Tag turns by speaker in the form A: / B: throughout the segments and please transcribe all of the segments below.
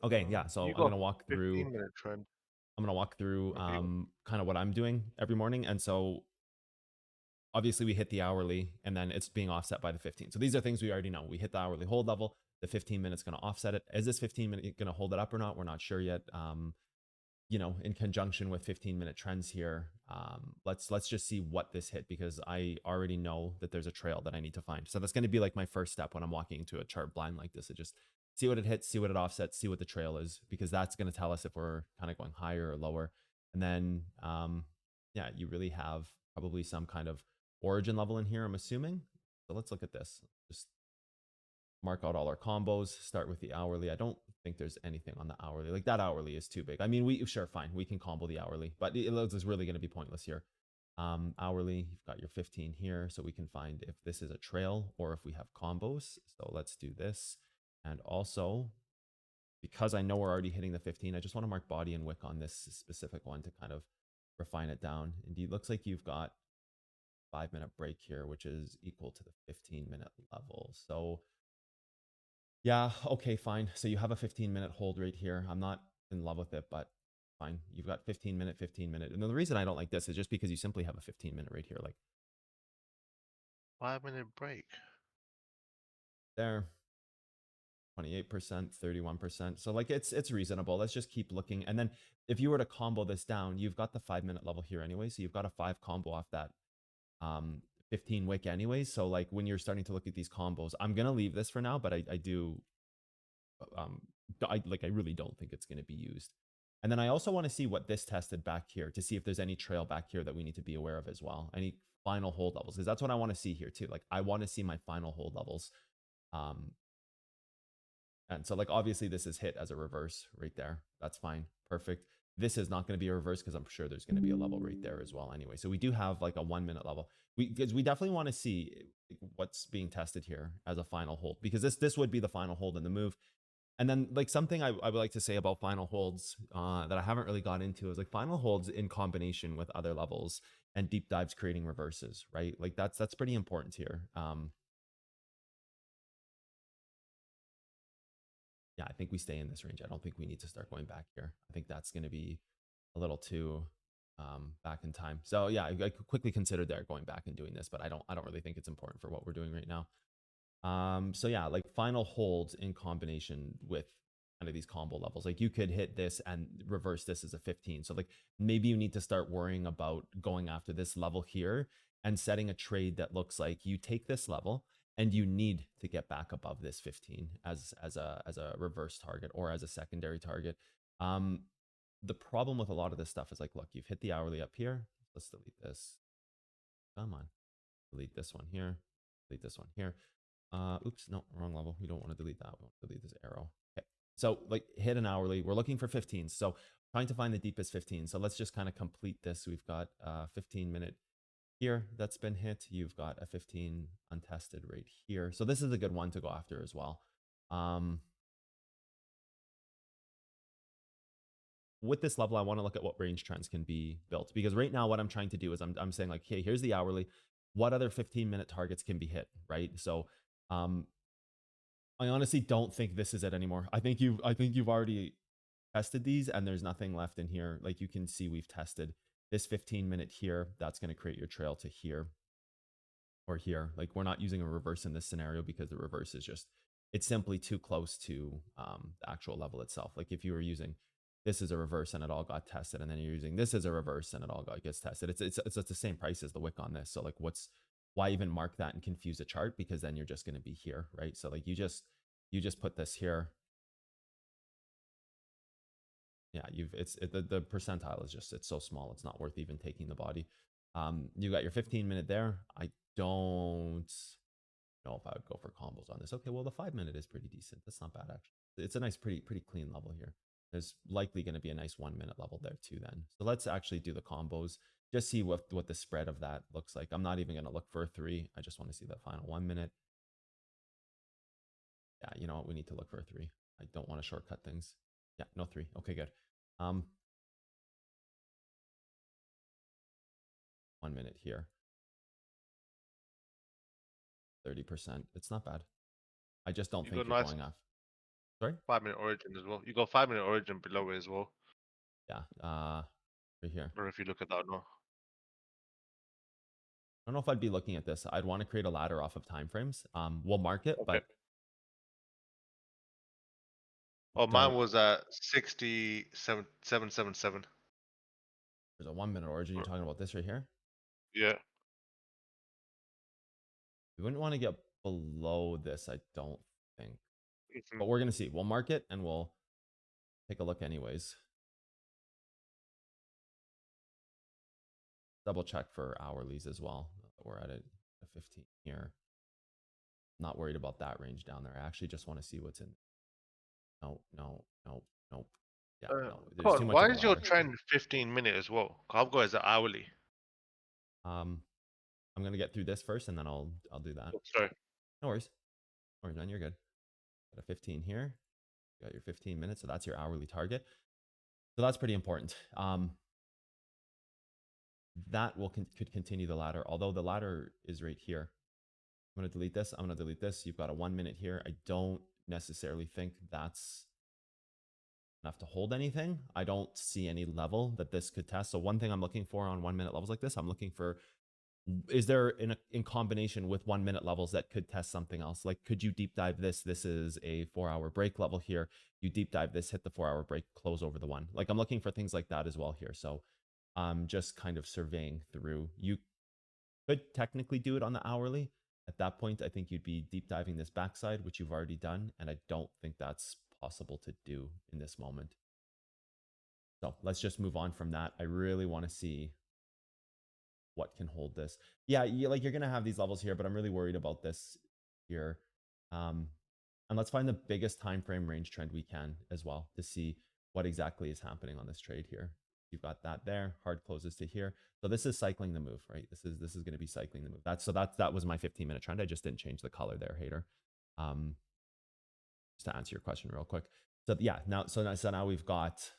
A: Okay, yeah. So
B: You
A: I'm
B: got
A: gonna walk through.
B: 15-minute trend.
A: I'm gonna walk through
B: Okay.
A: kind of what I'm doing every morning, and so obviously we hit the hourly, and then it's being offset by the 15. So these are things we already know. We hit the hourly hold level. The 15 minutes going to offset it. Is this 15-minute going to hold it up or not? We're not sure yet. In conjunction with 15-minute trends here, let's just see what this hit, because I already know that there's a trail that I need to find. So that's going to be like my first step when I'm walking into a chart blind like this. It just see what it hits, see what it offsets, see what the trail is, because that's going to tell us if we're kind of going higher or lower. And then, yeah, you really have probably some kind of origin level in here, I'm assuming. So let's look at this. Just mark out all our combos, start with the hourly. I don't think there's anything on the hourly. Like that hourly is too big. I mean, we sure, fine, we can combo the hourly, but it is really going to be pointless here. Hourly, you've got your 15 here, so we can find if this is a trail or if we have combos. So let's do this. And also, because I know we're already hitting the 15, I just want to mark body and wick on this specific one to kind of refine it down. Indeed, looks like you've got 5-minute break here, which is equal to the 15-minute level. So yeah, okay, fine. So you have a 15-minute hold right here. I'm not in love with it, but fine. You've got 15-minute, 15-minute. And the reason I don't like this is just because you simply have a 15-minute right here, like
B: 5-minute break.
A: there, 28%, 31%. So like it's reasonable. Let's just keep looking. And then if you were to combo this down, you've got the 5-minute level here anyway. So you've got a 5 combo off that 15 wick anyway. So like when you're starting to look at these combos, I'm gonna leave this for now, but I do um I really don't think it's going to be used. And then I also want to see what this tested back here to see if there's any trail back here that we need to be aware of as well. Any final hold levels, because that's what I want to see here too. Like I want to see my final hold levels. Um, and so like obviously this is hit as a reverse right there. That's fine. Perfect. This is not going to be a reverse because I'm sure there's going to be a level right there as well anyway. So we do have like a 1-minute level. Because we definitely want to see what's being tested here as a final hold, because this would be the final hold in the move. And then like something I would like to say about final holds that I haven't really got into is like final holds in combination with other levels and deep dives creating reverses, right? Like that's pretty important here. Yeah, I think we stay in this range. I don't think we need to start going back here. I think that's going to be a little too back in time. So yeah, I could quickly consider there going back and doing this, but I don't really think it's important for what we're doing right now. So yeah, like final holds in combination with kind of these combo levels. Like you could hit this and reverse this as a 15. So like maybe you need to start worrying about going after this level here and setting a trade that looks like you take this level and you need to get back above this 15 as a reverse target or as a secondary target. Um, the problem with a lot of this stuff is like, look, you've hit the hourly up here. Let's delete this. Come on, delete this one here. Delete this one here. Oops, no, wrong level. We don't want to delete that. We want to delete this arrow. Okay. So like hit an hourly. We're looking for 15. So trying to find the deepest 15. So let's just kind of complete this. We've got 15-minute here that's been hit. You've got a 15 untested right here. So this is a good one to go after as well. With this level, I want to look at what range trends can be built, because right now what I'm trying to do is I'm saying like, hey, here's the hourly. What other 15-minute targets can be hit, right? So um, I honestly don't think this is it anymore. I think you've already tested these and there's nothing left in here. Like you can see we've tested this 15-minute here. That's going to create your trail to here or here. Like we're not using a reverse in this scenario because the reverse is just, it's simply too close to the actual level itself. Like if you were using this as a reverse and it all got tested, and then you're using this as a reverse and it all gets tested, it's the same price as the wick on this. So like why even mark that and confuse a chart? Because then you're just going to be here, right? So like you just put this here. Yeah, the percentile is just, it's so small, it's not worth even taking the body. You got your 15-minute there. I don't know if I would go for combos on this. Okay, well the 5-minute is pretty decent. That's not bad actually. It's a nice, pretty clean level here. There's likely going to be a nice 1-minute level there too then. So let's actually do the combos. Just see what the spread of that looks like. I'm not even going to look for a 3. I just want to see that final 1-minute. Yeah, you know what? We need to look for a 3. I don't want to shortcut things. Yeah, no 3. Okay, good. Um, 1-minute here. 30%. It's not bad. I just don't
B: You
A: think
B: got
A: you're
B: nice
A: going off. Sorry?
B: 5-minute origin as well. You got 5-minute origin below it as well.
A: Yeah. Right here.
B: Or if you look at that, no.
A: I don't know if I'd be looking at this. I'd want to create a ladder off of timeframes. We'll mark it,
B: Okay.
A: but
B: Oh,
A: don't.
B: mine was at 67,777.
A: There's a 1 minute origin. You're talking about this right here.
B: Yeah.
A: We wouldn't want to get below this, I don't think.
B: Mhm.
A: But we're gonna see. We'll mark it and we'll take a look anyways. Double check for hourlies as well. We're at a 15 here. Not worried about that range down there. I actually just want to see what's in. No, no, no, nope. Yeah, no. There's too
B: Con,
A: much
B: why
A: of a
B: is your
A: ladder.
B: trend 15-minute as well? I've got it as an hourly.
A: I'm gonna get through this first and then I'll do that.
B: Oh, sorry.
A: No worries. No worries, man. You're good. Got a 15 here. You got your 15 minutes, so that's your hourly target. So that's pretty important. That could continue the ladder, although the ladder is right here. I'm going to delete this. I'm going to delete this. You've got a 1 minute here. I don't necessarily think that's enough to hold anything. I don't see any level that this could test. So one thing I'm looking for on 1 minute levels like this, I'm looking for, is there in combination with 1 minute levels that could test something else? Like, could you deep dive this? This is a 4-hour break level here. You deep dive this, hit the 4-hour break, close over the one. Like, I'm looking for things like that as well here. So I'm just kind of surveying through. You could technically do it on the hourly. At that point, I think you'd be deep diving this backside, which you've already done. And I don't think that's possible to do in this moment. So let's just move on from that. I really want to see what can hold this. Yeah, like you're going to have these levels here, but I'm really worried about this here. And let's find the biggest time frame range trend we can as well to see what exactly is happening on this trade here. You've got that there, hard closes to here. So this is cycling the move, right? This is going to be cycling the move. That was my 15-minute trend. I just didn't change the color there, hater. Just to answer your question real quick. So yeah, now we've got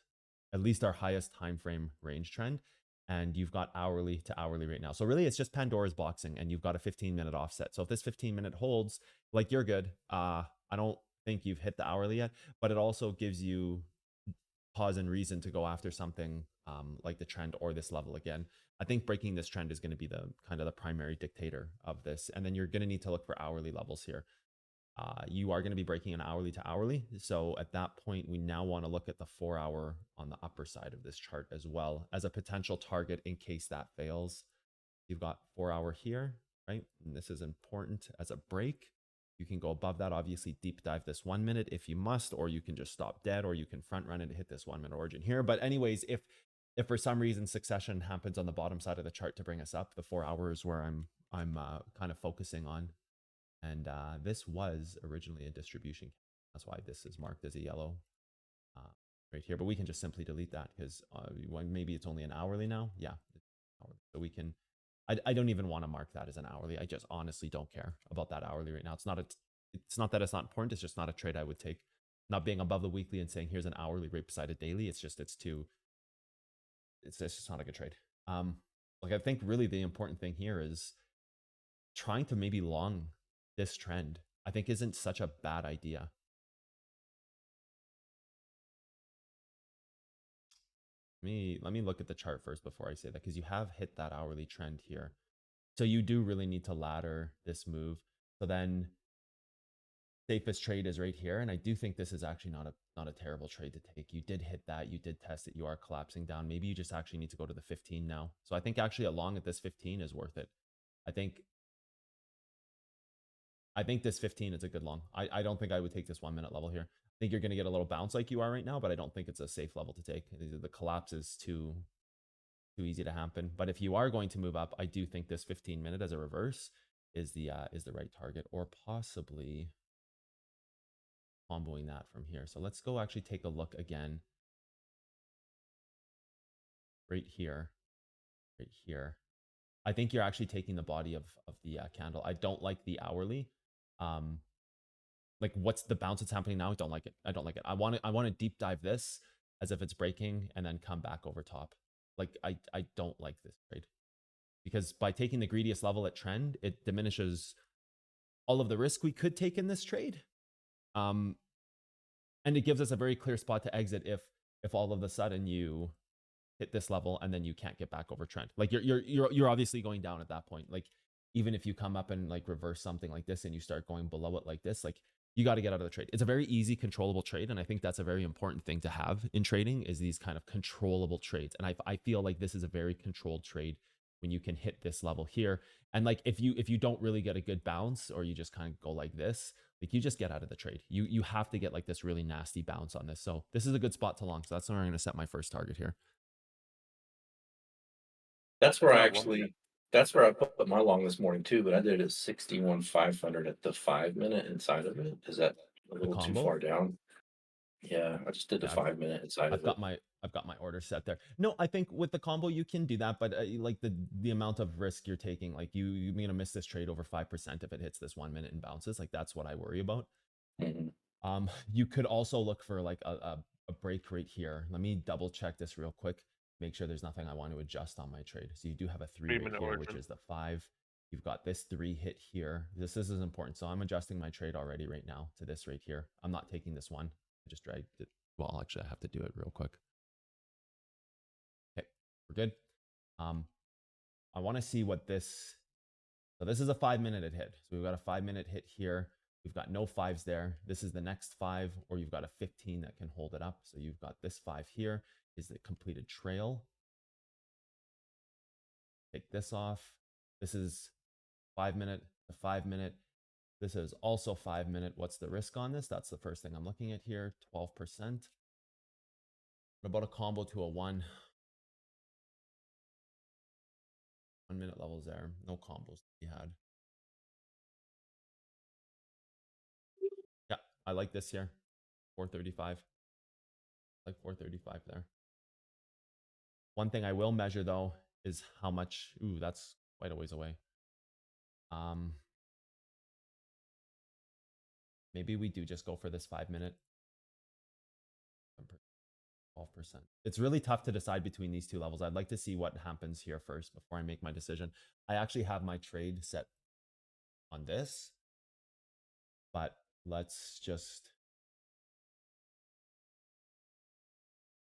A: at least our highest time frame range trend, and you've got hourly to hourly right now. So really, it's just Pandora's boxing, and you've got a 15-minute offset. So if this 15-minute holds, like you're good. I don't think you've hit the hourly yet, but it also gives you cause and reason to go after something like the trend or this level again. I think breaking this trend is going to be the kind of the primary dictator of this, and then you're going to need to look for hourly levels here. You are going to be breaking an hourly to hourly. So at that point, we now want to look at the 4-hour on the upper side of this chart as well as a potential target in case that fails. You've got 4-hour here, right? And this is important as a break. You can go above that, obviously deep dive this 1 minute if you must, or you can just stop dead, or you can front run it and hit this 1 minute origin here. But anyways, if for some reason succession happens on the bottom side of the chart to bring us up, the 4 hours where I'm kind of focusing on. And this was originally a distribution. That's why this is marked as a yellow right here. But we can just simply delete that because maybe it's only an hourly now. Yeah, so we can. I don't even want to mark that as an hourly. I just honestly don't care about that hourly right now. It's not that it's not important. It's just not a trade I would take. Not being above the weekly and saying here's an hourly right beside a daily. It's just just not a good trade. Like I think really the important thing here is trying to maybe long this trend, I think isn't such a bad idea. Let me look at the chart first before I say that, because you have hit that hourly trend here. So you do really need to ladder this move. So then safest trade is right here. And I do think this is actually not a terrible trade to take. You did hit that. You did test it. You are collapsing down. Maybe you just actually need to go to the 15 now. So I think actually a long at this 15 is worth it. I think this 15 is a good long. I don't think I would take this 1 minute level here. I think you're going to get a little bounce like you are right now, but I don't think it's a safe level to take. The collapse is too easy to happen. But if you are going to move up, I do think this 15-minute as a reverse is the right target, or possibly comboing that from here. So let's go actually take a look again right here, right here. I think you're actually taking the body of the candle. I don't like the hourly. Like what's the bounce that's happening now? I don't like it. I don't like it. I want to deep dive this as if it's breaking and then come back over top. Like I don't like this trade, because by taking the greediest level at trend, it diminishes all of the risk we could take in this trade. And it gives us a very clear spot to exit if all of a sudden you hit this level and then you can't get back over trend. Like you're obviously going down at that point. Like even if you come up and like reverse something like this and you start going below it like this, like you got to get out of the trade. It's a very easy controllable trade, and I think that's a very important thing to have in trading is these kind of controllable trades. And I feel like this is a very controlled trade when you can hit this level here. And like if you don't really get a good bounce or you just kind of go like this, like you just get out of the trade. You have to get like this really nasty bounce on this. So this is a good spot to long. So that's where I'm going to set my first target here.
C: That's where I
B: That 1 minute.
C: actually that's where I put my long this morning too, but I did it at 61,500 at the 5 minute inside of it. Is that a
A: The
C: little too
A: combo.
C: far down? Yeah, I just did the
A: Yeah,
C: 5 minute inside
A: I've
C: of it.
A: got my order set there. No, I think with the combo you can do that, but like the amount of risk you're taking, like you're gonna miss this trade over 5% if it hits this 1 minute and bounces. Like that's what I worry about.
C: Mhm.
A: You could also look for like a break right here. Let me double check this real quick. Make sure there's nothing I want to adjust on my trade. So you do have a 3 right
B: 3-minute
A: here, which
B: origin.
A: is the 5. You've got this 3 hit here. This is important. So I'm adjusting my trade already right now to this right here. I'm not taking this one. I just dragged it. Well, actually, I have to do it real quick. Okay, we're good. I want to see what this. So this is a 5-minute hit. So we've got a 5-minute hit here. We've got no 5s there. This is the next 5, or you've got a 15 that can hold it up. So you've got this 5 here is the completed trail. Take this off. This is 5-minute, the 5-minute. This is also 5-minute. What's the risk on this? That's the first thing I'm looking at here, 12%. What about a combo to a 1? 1 minute levels there. No combos to be had. Yeah, I like this here. 435. Like 435 there. One thing I will measure though is how much. Ooh, that's quite a ways away. Maybe we do just go for this 5-minute. 12%. It's really tough to decide between these two levels. I'd like to see what happens here first before I make my decision. I actually have my trade set on this, but let's just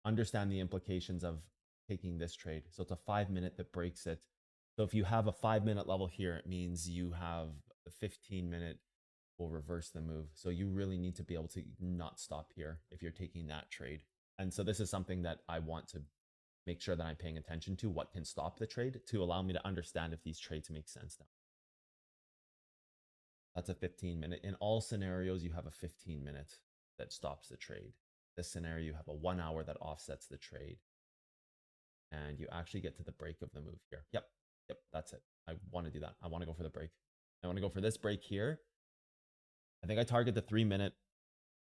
A: understand the implications of taking this trade. So it's a 5-minute that breaks it. So if you have a 5-minute level here, it means you have a 15-minute will reverse the move. So you really need to be able to not stop here if you're taking that trade. And so this is something that I want to make sure that I'm paying attention to, what can stop the trade to allow me to understand if these trades make sense now. That's a 15-minute. In all scenarios, you have a 15-minute that stops the trade. This scenario, you have a 1 hour that offsets the trade. And you actually get to the break of the move here. Yep, that's it. I want to do that. I want to go for the break. I want to go for this break here. I think I target the 3-minute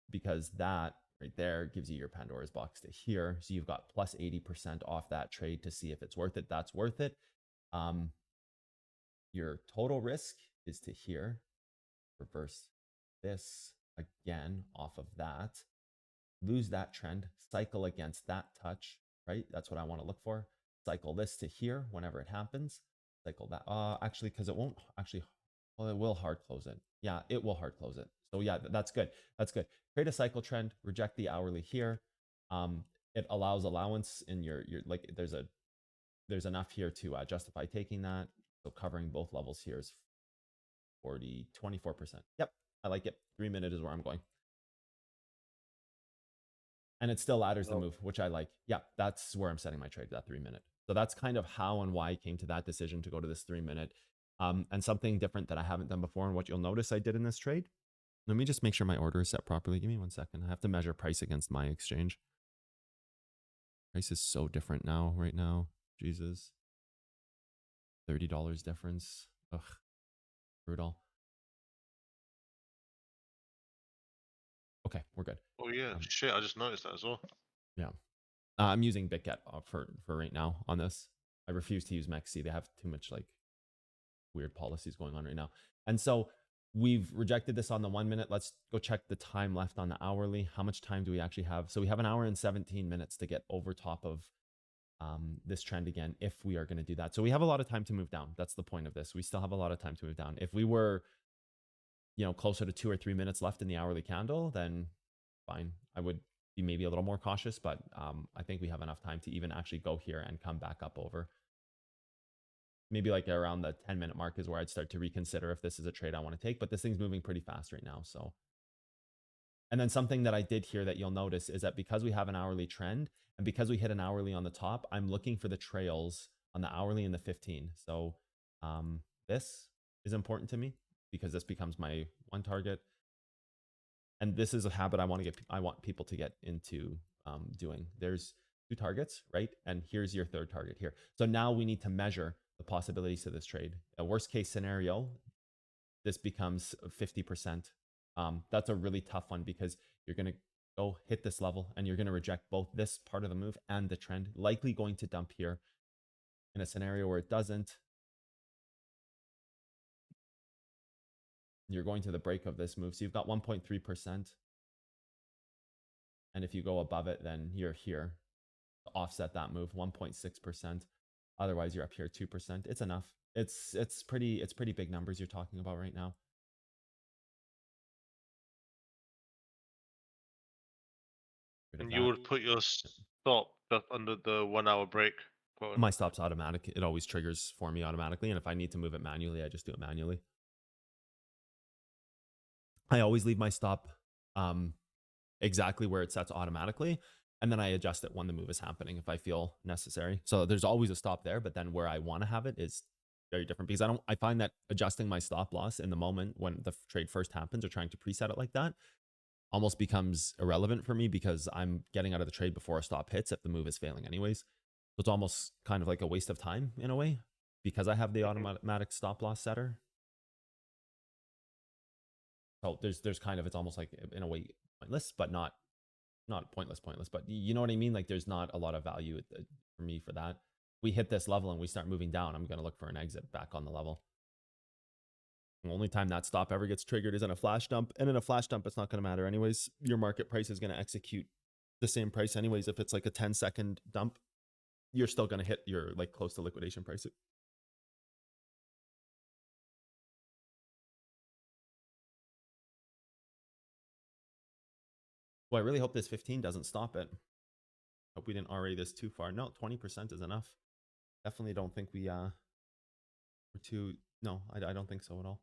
A: because that right there gives you your Pandora's box to here. So you've got plus 80% off that trade to see if it's worth it. That's worth it. Your total risk is to here. Reverse this again off of that. Lose that trend. Cycle against that touch, right? That's what I want to look for. Cycle this to here whenever it happens. Cycle that. Actually, because it won't actually. Well, it will hard close it. Yeah, it will hard close it. So yeah, that's good. That's good. Create a cycle trend. Reject the hourly here. It allows allowance in your like. There's enough here to justify taking that. So covering both levels here is 24%. Yep, I like it. 3-minute is where I'm going. And it still ladders the move, which I like. Yeah, that's where I'm setting my trade, that 3-minute. So that's kind of how and why I came to that decision to go to this 3-minute. And something different that I haven't done before, and what you'll notice I did in this trade. Let me just make sure my order is set properly. Give me 1 second. I have to measure price against my exchange. Price is so different now, right now. Jesus. $30 difference. Ugh, brutal. Okay, we're good.
B: Oh yeah, shit! I just noticed that as well.
A: Yeah. I'm using BitGet for right now on this. I refuse to use MEXC. They have too much like weird policies going on right now. And so we've rejected this on the 1-minute. Let's go check the time left on the hourly. How much time do we actually have? So we have an hour and 17 minutes to get over top of this trend again, if we are going to do that. So we have a lot of time to move down. That's the point of this. We still have a lot of time to move down. If we were, closer to 2 or 3 minutes left in the hourly candle, then fine. I would be maybe a little more cautious, but I think we have enough time to even actually go here and come back up over. Maybe like around the 10-minute mark is where I'd start to reconsider if this is a trade I want to take, but this thing's moving pretty fast right now. So, and then something that I did here that you'll notice is that because we have an hourly trend and because we hit an hourly on the top, I'm looking for the trails on the hourly and the 15. So this is important to me because this becomes my one target. And this is a habit I want people to get into doing. There's 2 targets, right? And here's your 3rd target here. So now we need to measure the possibilities of this trade. A worst case scenario, this becomes 50%. That's a really tough one because you're going to go hit this level and you're going to reject both this part of the move and the trend, likely going to dump here. In a scenario where it doesn't, you're going to the break of this move. So you've got 1.3%. And if you go above it, then you're here to offset that move, 1.6%. Otherwise, you're up here 2%. It's enough. It's pretty big numbers you're talking about right now.
B: And you would put your stop just under the 1 hour break.
A: My stop's automatic. It always triggers for me automatically. And if I need to move it manually, I just do it manually. I always leave my stop exactly where it sets automatically. And then I adjust it when the move is happening if I feel necessary. So there's always a stop there, but then where I want to have it is very different because I find that adjusting my stop loss in the moment when the trade first happens or trying to preset it like that almost becomes irrelevant for me because I'm getting out of the trade before a stop hits if the move is failing anyways. So it's almost kind of like a waste of time in a way because I have the automatic stop loss setter. So there's kind of, it's almost like in a way pointless, but not pointless, but you know what I mean? Like there's not a lot of value for me for that. We hit this level and we start moving down, I'm going to look for an exit back on the level. The only time that stop ever gets triggered is in a flash dump. And in a flash dump, it's not going to matter anyways. Your market price is going to execute the same price anyways. If it's like a 10-second dump, you're still going to hit your like close to liquidation price. Well, I really hope this 15 doesn't stop it. Hope we didn't already this too far. No, 20% is enough. Definitely don't think we're too, no, I don't think so at all.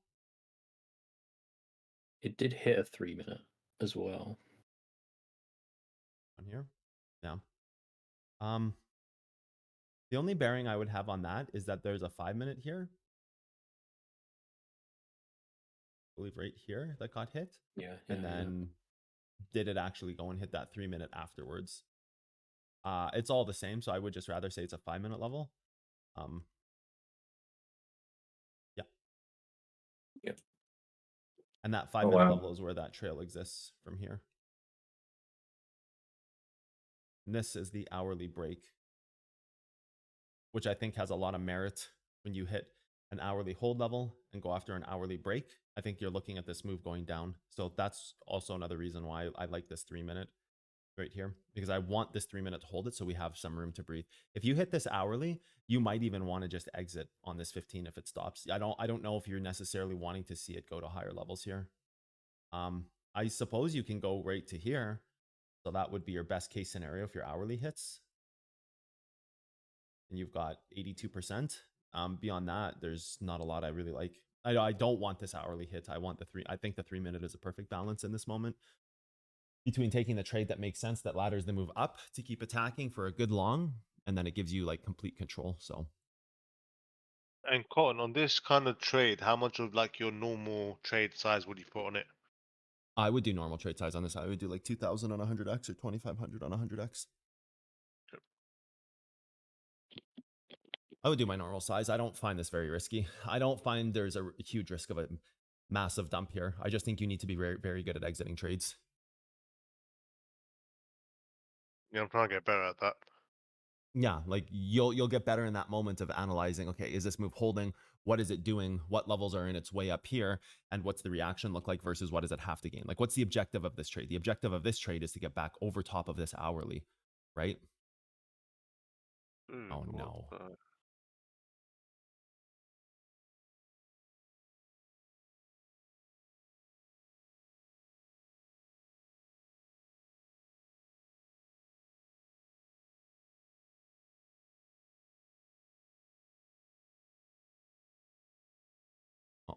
C: It did hit a 3-minute as well.
A: On here? Yeah. The only bearing I would have on that is that there's a 5-minute here. I believe right here that got hit.
C: Yeah.
A: And then did it actually go and hit that 3-minute afterwards? It's all the same, so I would just rather say it's a 5-minute level. Yeah.
C: Yep.
A: And that 5-minute level is where that trail exists from here. And this is the hourly break, which I think has a lot of merit when you hit an hourly hold level and go after an hourly break. I think you're looking at this move going down. So that's also another reason why I like this 3-minute right here, because I want this 3-minute to hold it so we have some room to breathe. If you hit this hourly, you might even want to just exit on this 15 if it stops. I don't know if you're necessarily wanting to see it go to higher levels here. I suppose you can go right to here. So that would be your best case scenario if your hourly hits. And you've got 82%. Beyond that, there's not a lot I really like. I don't want this hourly hit. I want the 3. I think the 3-minute is a perfect balance in this moment between taking the trade that makes sense, that ladders the move up to keep attacking for a good long, and then it gives you like complete control. So,
B: and Cotton, on this kind of trade, how much of like your normal trade size would you put on it?
A: I would do normal trade size on this. I would do like 2,000 on 100x or 2,500 on 100x. I would do my normal size. I don't find this very risky. I don't find there's a huge risk of a massive dump here. I just think you need to be very, very good at exiting trades.
B: Yeah, I'm trying to get better at that.
A: Yeah, like you'll get better in that moment of analyzing, okay, is this move holding? What is it doing? What levels are in its way up here? And what's the reaction look like versus what does it have to gain? Like, what's the objective of this trade? The objective of this trade is to get back over top of this hourly, right? Oh no.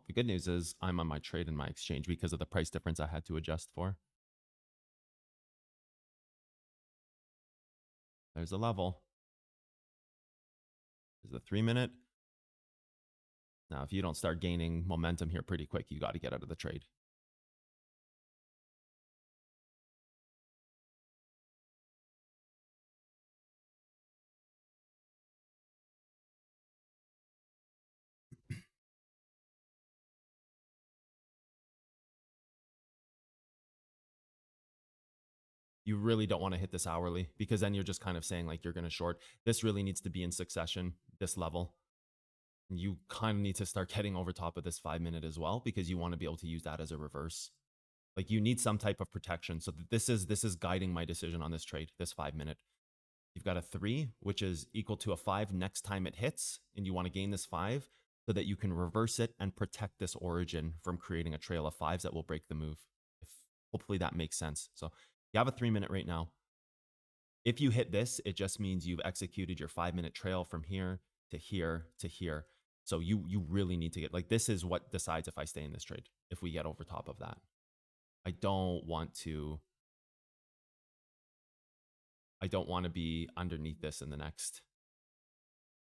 A: The good news is I'm on my trade in my exchange because of the price difference I had to adjust for. There's a level. There's the 3 minute. Now, if you don't start gaining momentum here pretty quick, you got to get out of the trade. You really don't want to hit this hourly because then you're just kind of saying like you're going to short. This really needs to be in succession, this level. You kind of need to start getting over top of this 5 minute as well because you want to be able to use that as a reverse. Like you need some type of protection. So this is guiding my decision on this trade, this 5 minute. You've got a 3, which is equal to a 5 next time it hits, and you want to gain this 5 so that you can reverse it and protect this origin from creating a trail of 5s that will break the move. Hopefully that makes sense. So you have a 3 minute right now. If you hit this, it just means you've executed your 5 minute trail from here to here to here. So you really need to get, like, this is what decides if I stay in this trade, if we get over top of that. I don't want to be underneath this in the next,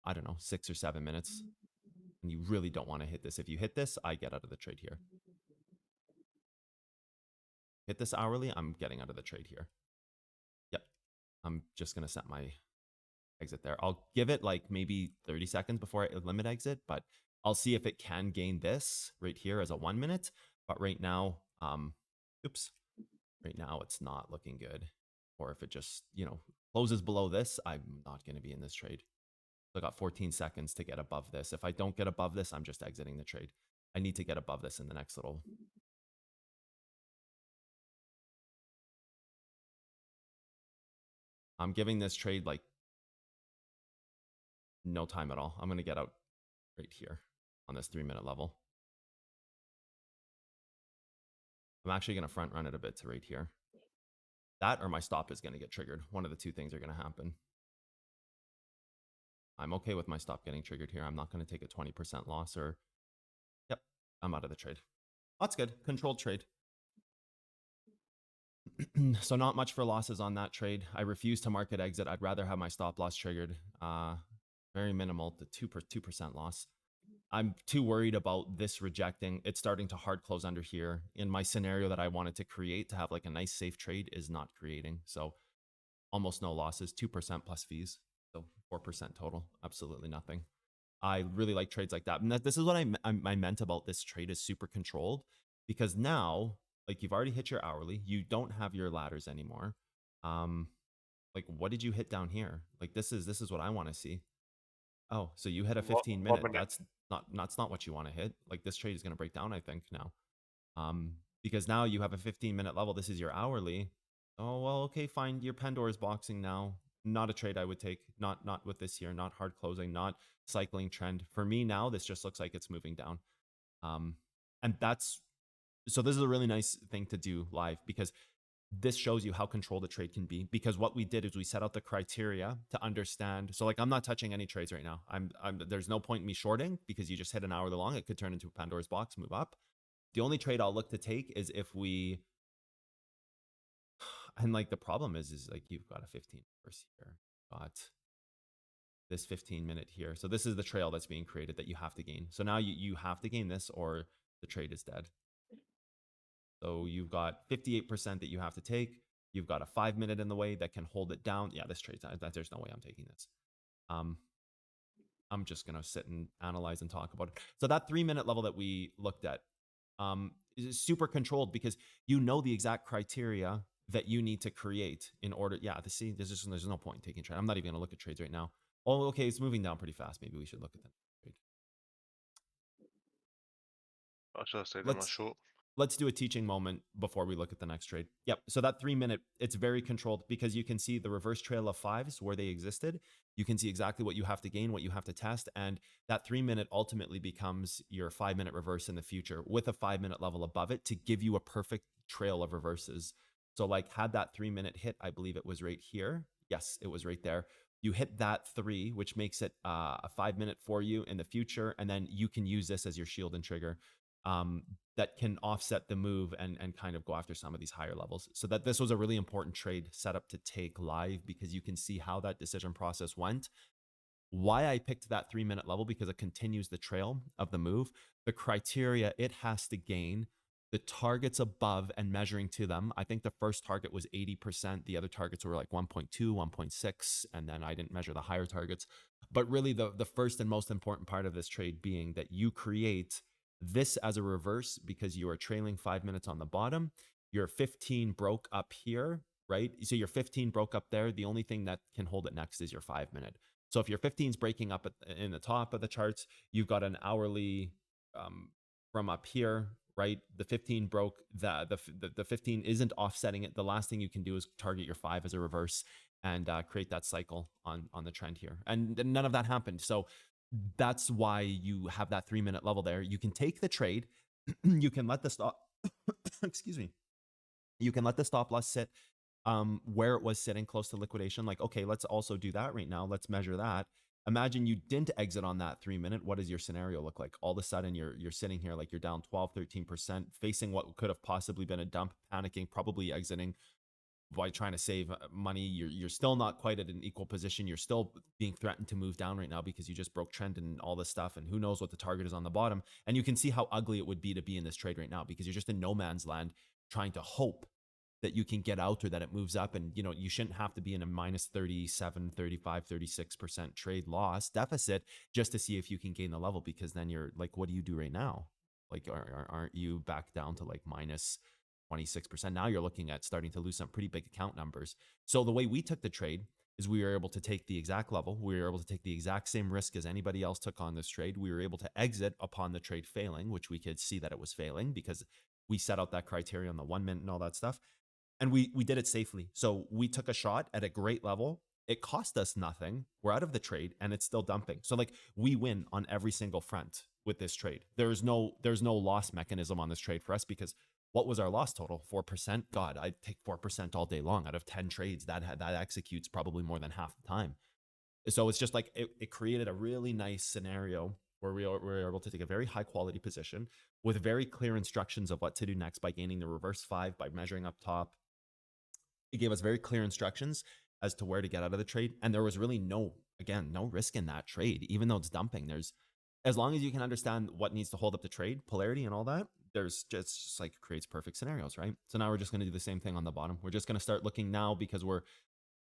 A: I don't know, 6 or 7 minutes. And you really don't want to hit this. If you hit this, I get out of the trade here. Hit this hourly, I'm getting out of the trade here. Yep. I'm just going to set my exit there. I'll give it like maybe 30 seconds before I limit exit, but I'll see if it can gain this right here as a 1 minute. But right now, right now it's not looking good. Or if it just, closes below this, I'm not going to be in this trade. So I got 14 seconds to get above this. If I don't get above this, I'm just exiting the trade. I need to get above this in the next little. I'm giving this trade like no time at all. I'm going to get out right here on this 3 minute level. I'm actually going to front run it a bit to right here. That or my stop is going to get triggered. One of the two things are going to happen. I'm okay with my stop getting triggered here. I'm not going to take a 20% loss or, yep, I'm out of the trade. That's good. Controlled trade. So not much for losses on that trade. I refuse to market exit. I'd rather have my stop loss triggered. Very minimal, the 2% loss. I'm too worried about this rejecting. It's starting to hard close under here. In my scenario that I wanted to create to have like a nice safe trade is not creating. So almost no losses, 2% plus fees. So 4% total, absolutely nothing. I really like trades like that. And this is what I meant about this trade is super controlled, because now, like, you've already hit your hourly. You don't have your ladders anymore. Like, what did you hit down here? Like, this is what I want to see. Oh, so you hit a 15 minute. That's not what you want to hit. Like, this trade is going to break down, I think, now. Because now you have a 15-minute level. This is your hourly. Oh, well, okay, fine. Your Pandora's boxing now. Not a trade I would take. Not with this here. Not hard closing. Not cycling trend. For me now, this just looks like it's moving down. And so this is a really nice thing to do live, because this shows you how controlled a trade can be. Because what we did is we set out the criteria to understand. So like, I'm not touching any trades right now. There's no point in me shorting, because you just hit an hourly long. It could turn into a Pandora's box, move up. The only trade I'll look to take is if we, and like the problem is like you've got a 15 first here, got this 15-minute here. So this is the trail that's being created that you have to gain. So now you have to gain this or the trade is dead. So you've got 58% that you have to take. You've got a 5 minute in the way that can hold it down. Yeah, this trade, there's no way I'm taking this. I'm just going to sit and analyze and talk about it. So that 3 minute level that we looked at is super controlled, because you know the exact criteria that you need to create in order. Yeah, there's no point in taking trade. I'm not even going to look at trades right now. Oh, okay, it's moving down pretty fast. Maybe we should look at that trade.
B: I should have stayed in my short.
A: Let's do a teaching moment before we look at the next trade. Yep. So that 3 minute, it's very controlled, because you can see the reverse trail of 5s where they existed. You can see exactly what you have to gain, what you have to test. And that 3 minute ultimately becomes your 5 minute reverse in the future, with a 5 minute level above it to give you a perfect trail of reverses. So like, had that 3 minute hit, I believe it was right here. Yes, it was right there. You hit that 3, which makes it a 5 minute for you in the future. And then you can use this as your shield and trigger. that can offset the move and kind of go after some of these higher levels. So that this was a really important trade setup to take live, because you can see how that decision process went. Why I picked that 3-minute level, because it continues the trail of the move. The criteria it has to gain, the targets above and measuring to them. I think the first target was 80%. The other targets were like 1.2, 1.6, and then I didn't measure the higher targets. But really the first and most important part of this trade being that you create this as a reverse because you are trailing 5 minutes on the bottom. Your 15 broke up here, right? So your 15 broke up there. The only thing that can hold it next is your 5 minute. So if your 15 is breaking up in the top of the charts, you've got an hourly from up here, right? The 15 broke, the 15 isn't offsetting it. The last thing you can do is target your 5 as a reverse and create that cycle on the trend here. And none of that happened. So that's why you have that 3-minute level there. You can take the trade. You can let the stop, excuse me. You can let the stop loss sit where it was sitting close to liquidation. Like, okay, let's also do that right now. Let's measure that. Imagine you didn't exit on that 3-minute. What does your scenario look like? All of a sudden you're sitting here like you're down 12, 13%, facing what could have possibly been a dump, panicking, probably exiting by trying to save money. You're still not quite at an equal position. You're still being threatened to move down right now because you just broke trend and all this stuff, and who knows what the target is on the bottom. And you can see how ugly it would be to be in this trade right now, because you're just in no man's land trying to hope that you can get out or that it moves up. And you shouldn't have to be in a minus 37, 35, 36% trade loss deficit just to see if you can gain the level, because then you're like, what do you do right now? Like, aren't you back down to like minus 26%? Now you're looking at starting to lose some pretty big account numbers. So the way we took the trade is we were able to take the exact level. We were able to take the exact same risk as anybody else took on this trade. We were able to exit upon the trade failing, which we could see that it was failing because we set out that criteria on the 1 minute and all that stuff. And we did it safely. So we took a shot at a great level. It cost us nothing. We're out of the trade and it's still dumping. So like we win on every single front with this trade. There's no loss mechanism on this trade for us, because what was our loss total? 4%. God, I'd take 4% all day long out of 10 trades. That executes probably more than half the time. So it's just like it created a really nice scenario where we were able to take a very high quality position with very clear instructions of what to do next by gaining the reverse 5, by measuring up top. It gave us very clear instructions as to where to get out of the trade. And there was really no risk in that trade, even though it's dumping. There's, as long as you can understand what needs to hold up the trade, polarity and all that, there's just like creates perfect scenarios, right? So now we're just going to do the same thing on the bottom. We're just going to start looking now, because we're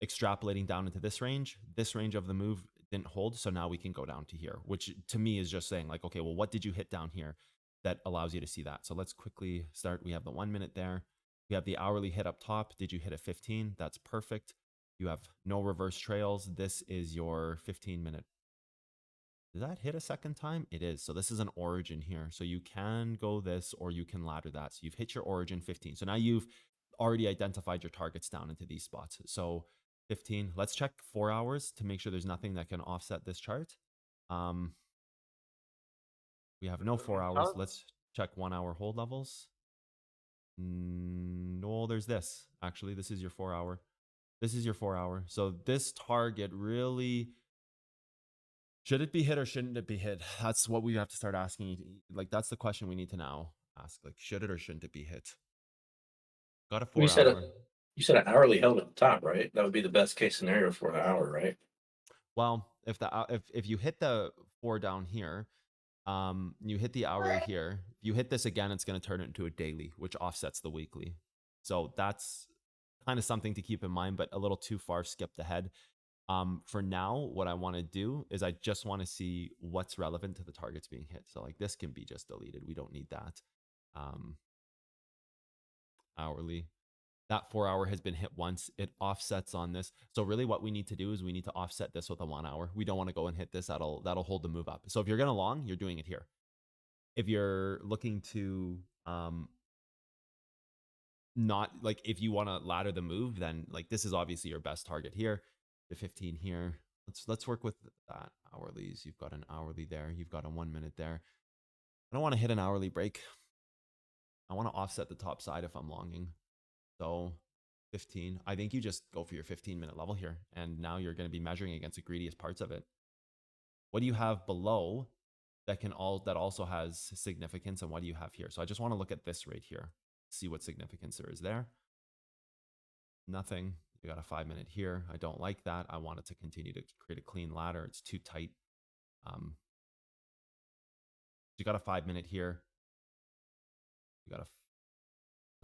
A: extrapolating down into this range. This range of the move didn't hold. So now we can go down to here, which to me is just saying like, okay, well, what did you hit down here that allows you to see that? So let's quickly start. We have the 1 minute there. We have the hourly hit up top. Did you hit a 15? That's perfect. You have no reverse trails. This is your 15-minute. Did that hit a second time? It is. So this is an origin here. So you can go this or you can ladder that. So you've hit your origin 15. So now you've already identified your targets down into these spots. So 15. Let's check 4 hours to make sure there's nothing that can offset this chart. We have no 4 hours. Let's check 1 hour hold levels. No, there's this. Actually, this is your 4 hour. This is your 4 hour. So this target really, should it be hit or shouldn't it be hit? That's what we have to start asking. Like, that's the question we need to now ask. Like, should it or shouldn't it be hit? Got a 4 hour.
C: You said an hourly held at the top, right? That would be the best case scenario for an hour, right?
A: Well, if you hit the 4 down here, you hit the hourly here. If you hit this again, it's going to turn it into a daily, which offsets the weekly. So that's kind of something to keep in mind, but a little too far skipped ahead. For now, what I want to do is I just want to see what's relevant to the targets being hit. So like this can be just deleted. We don't need that. Hourly. That 4 hour has been hit once. It offsets on this. So really what we need to do is we need to offset this with a 1 hour. We don't want to go and hit this. That'll hold the move up. So if you're going to long, you're doing it here. If you're looking to not like, if you want to ladder the move, then like this is obviously your best target here. The 15 here. Let's work with that hourlies. You've got an hourly there. You've got a 1 minute there. I don't want to hit an hourly break. I want to offset the top side if I'm longing. So 15. I think you just go for your 15-minute level here. And now you're going to be measuring against the greediest parts of it. What do you have below that also has significance. And what do you have here? So I just want to look at this right here, see what significance there is there. Nothing. You got a 5 minute here. I don't like that. I want it to continue to create a clean ladder. It's too tight. You got a 5 minute here. You got a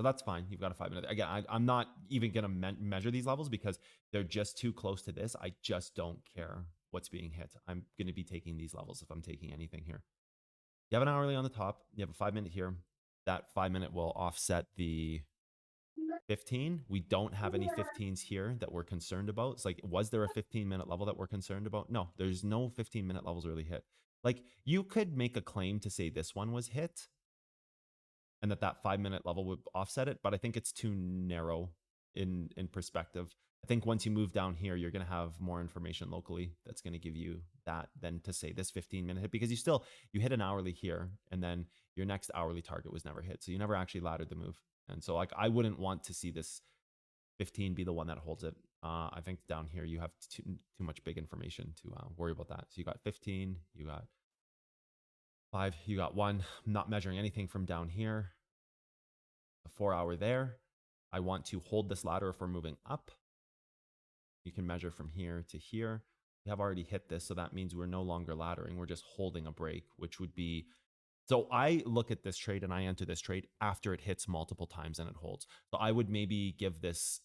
A: So that's fine. You've got a 5 minute. Again, I'm not even going to measure these levels because they're just too close to this. I just don't care what's being hit. I'm going to be taking these levels if I'm taking anything here. You have an hourly on the top. You have a 5 minute here. That 5 minute will offset the 15. We don't have any 15s here that we're concerned about. It's like, was there a 15-minute level that we're concerned about? No, there's no 15-minute levels really hit. Like, you could make a claim to say this one was hit and that 5 minute level would offset it, but I think it's too narrow in perspective. I think once you move down here, you're going to have more information locally that's going to give you that than to say this 15-minute hit, because you hit an hourly here and then your next hourly target was never hit. So you never actually laddered the move. And so like, I wouldn't want to see this 15 be the one that holds it. I think down here you have too much big information to worry about that. So you got 15, you got 5, you got 1. I'm not measuring anything from down here. The 4 hour there. I want to hold this ladder if we're moving up. You can measure from here to here. We have already hit this, so that means we're no longer laddering. We're just holding a break, which would be... So I look at this trade and I enter this trade after it hits multiple times and it holds. So I would maybe give this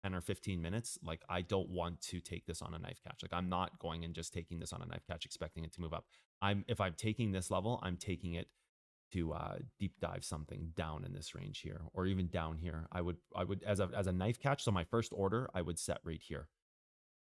A: 10 or 15 minutes. Like, I don't want to take this on a knife catch. Like, I'm not going and just taking this on a knife catch expecting it to move up. If I'm taking this level, I'm taking it to deep dive something down in this range here, or even down here. I would as a knife catch. So my first order, I would set right here.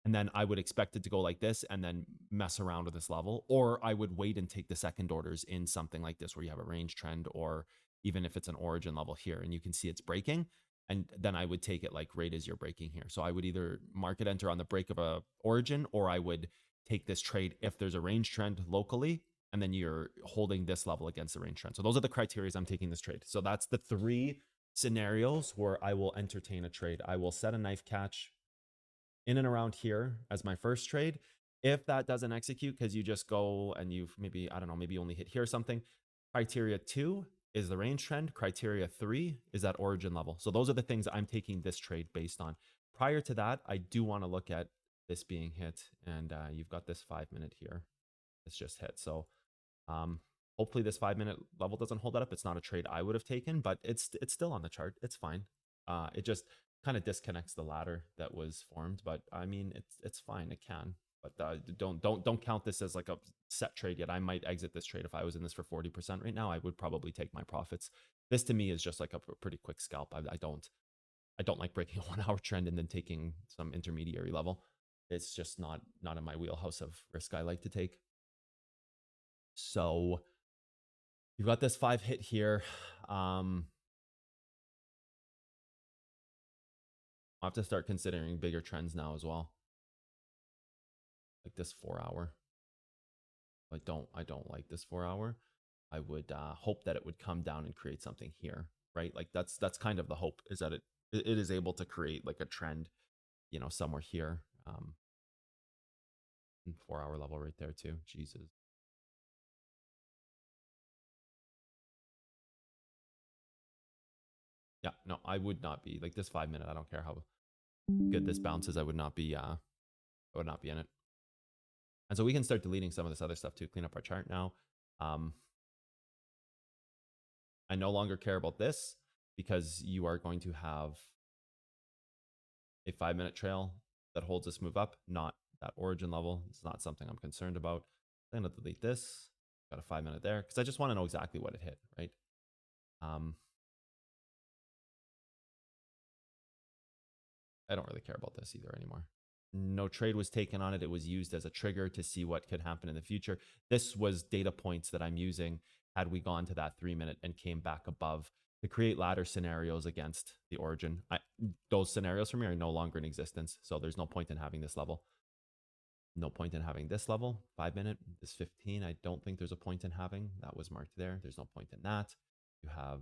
A: And then I would expect it to go like this and then mess around with this level. Or I would wait and take the second orders in something like this where you have a range trend, or even if it's an origin level here and you can see it's breaking. And then I would take it like right as you're breaking here. So I would either market enter on the break of a origin, or I would take this trade if there's a range trend locally, and then you're holding this level against the range trend. So those are the criteria I'm taking this trade. So that's the 3 scenarios where I will entertain a trade. I will set a knife catch in and around here as my first trade. If that doesn't execute because you just go and you've maybe, I don't know, maybe only hit here or something, criteria 2 is the range trend. Criteria 3 is that origin level. So those are the things I'm taking this trade based on. Prior to that, I do want to look at this being hit, and you've got this 5 minute here. It's just hit. So hopefully this 5 minute level doesn't hold that up. It's not a trade I would have taken, but it's still on the chart. It's fine. It just kind of disconnects the ladder that was formed, but I mean, it's fine. It can, but don't count this as like a set trade yet. I might exit this trade if I was in this for 40% right now. I would probably take my profits. This to me is just like a pretty quick scalp. I don't like breaking a 1 hour trend and then taking some intermediary level. It's just not in my wheelhouse of risk I like to take. So you've got this 5 hit here. I'll have to start considering bigger trends now as well. Like this 4 hour. I don't like this 4 hour. I would hope that it would come down and create something here, right? Like that's kind of the hope, is that it is able to create like a trend, you know, somewhere here. 4 hour level right there too. Jesus. Yeah, no, I would not be like this 5 minute. I don't care how good this bounces. I would not be in it. And so we can start deleting some of this other stuff to clean up our chart now. I no longer care about this because you are going to have a 5 minute trail that holds this move up, not that origin level. It's not something I'm concerned about. I'm going to delete this. Got a 5 minute there because I just want to know exactly what it hit, right? I don't really care about this either anymore. No trade was taken on it. It was used as a trigger to see what could happen in the future. This was data points that I'm using had we gone to that 3 minute and came back above to create ladder scenarios against the origin. Those scenarios for me are no longer in existence. So there's no point in having this level. No point in having this level. 5 minute, this 15. I don't think there's a point in having. That was marked there. There's no point in that. You have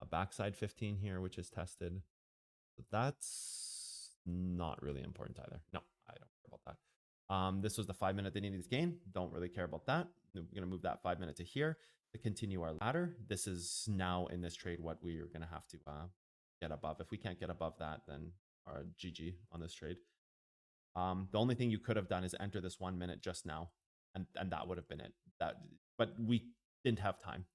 A: a backside 15 here, which is tested. So that's not really important either. No, I don't care about This was the 5 minute they needed to gain. Don't really care about that. We're going to move that 5 minute to here to continue our ladder. This is now in this trade what we are going to have to get above. If we can't get above that, then our GG on this trade. The only thing you could have done is enter this 1 minute just now, and that would have been it. But we didn't have time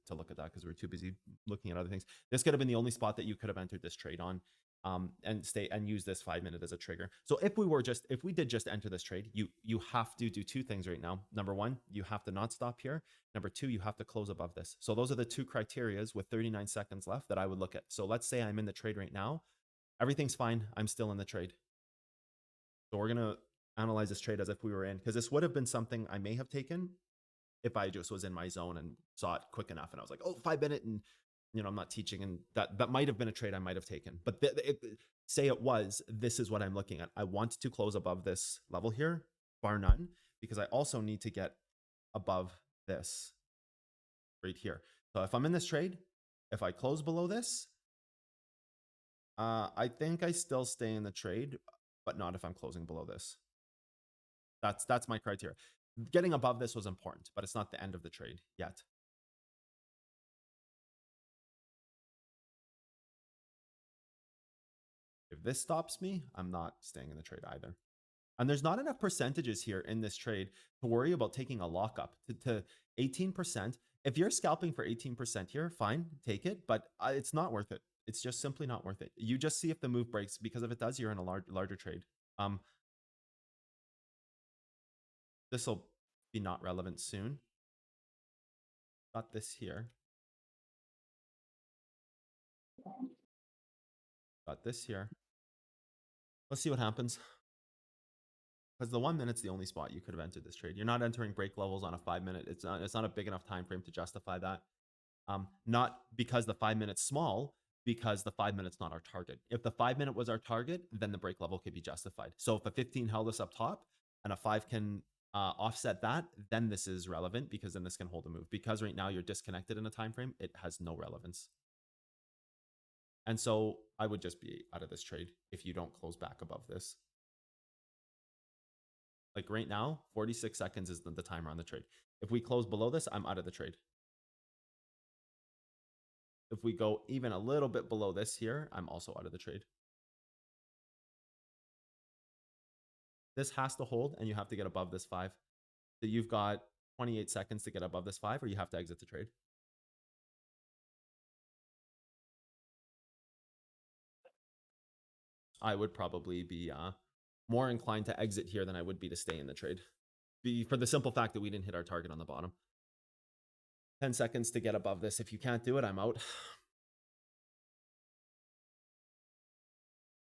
A: to look at that because we were too busy looking at other things. This could have been the only spot that you could have entered this trade on, and use this 5 minute as a trigger. So if we did just enter this trade, you have to do two things right now. Number one, you have to not stop here. Number two, you have to close above this. So those are the two criterias with 39 seconds left that I would look at. So let's say I'm in the trade right now. Everything's fine. I'm still in the trade. So we're going to analyze this trade as if we were in, because this would have been something I may have taken if I just was in my zone and saw it quick enough. And I was like, oh, 5 minute. And, I'm not teaching. And that might have been a trade I might have taken. But say it was, this is what I'm looking at. I want to close above this level here, bar none, because I also need to get above this right here. So if I'm in this trade, if I close below this, I think I still stay in the trade, but not if I'm closing below this. That's my criteria. Getting above this was important, but it's not the end of the trade yet. If this stops me, I'm not staying in the trade either. And there's not enough percentages here in this trade to worry about taking a lockup to 18%. If you're scalping for 18% here, fine, take it, but it's not worth it. It's just simply not worth it. You just see if the move breaks, because if it does, you're in a larger trade. This will be not relevant soon. Got this here. Got this here. Let's see what happens. Because the 1 minute's the only spot you could have entered this trade. You're not entering break levels on a 5 minute. It's not a big enough time frame to justify that. Not because the 5 minute's small, because the 5 minute's not our target. If the 5 minute was our target, then the break level could be justified. So if a 15 held us up top and a 5 can offset that, then this is relevant, because then this can hold a move. Because right now you're disconnected in a time frame, it has no relevance. And so I would just be out of this trade if you don't close back above this. Like right now, 46 seconds is the timer on the trade. If we close below this, I'm out of the trade. If we go even a little bit below this here, I'm also out of the trade. This has to hold, and you have to get above this 5. So you've got 28 seconds to get above this 5, or you have to exit the trade. I would probably be more inclined to exit here than I would be to stay in the trade, for the simple fact that we didn't hit our target on the bottom. 10 seconds to get above this. If you can't do it, I'm out.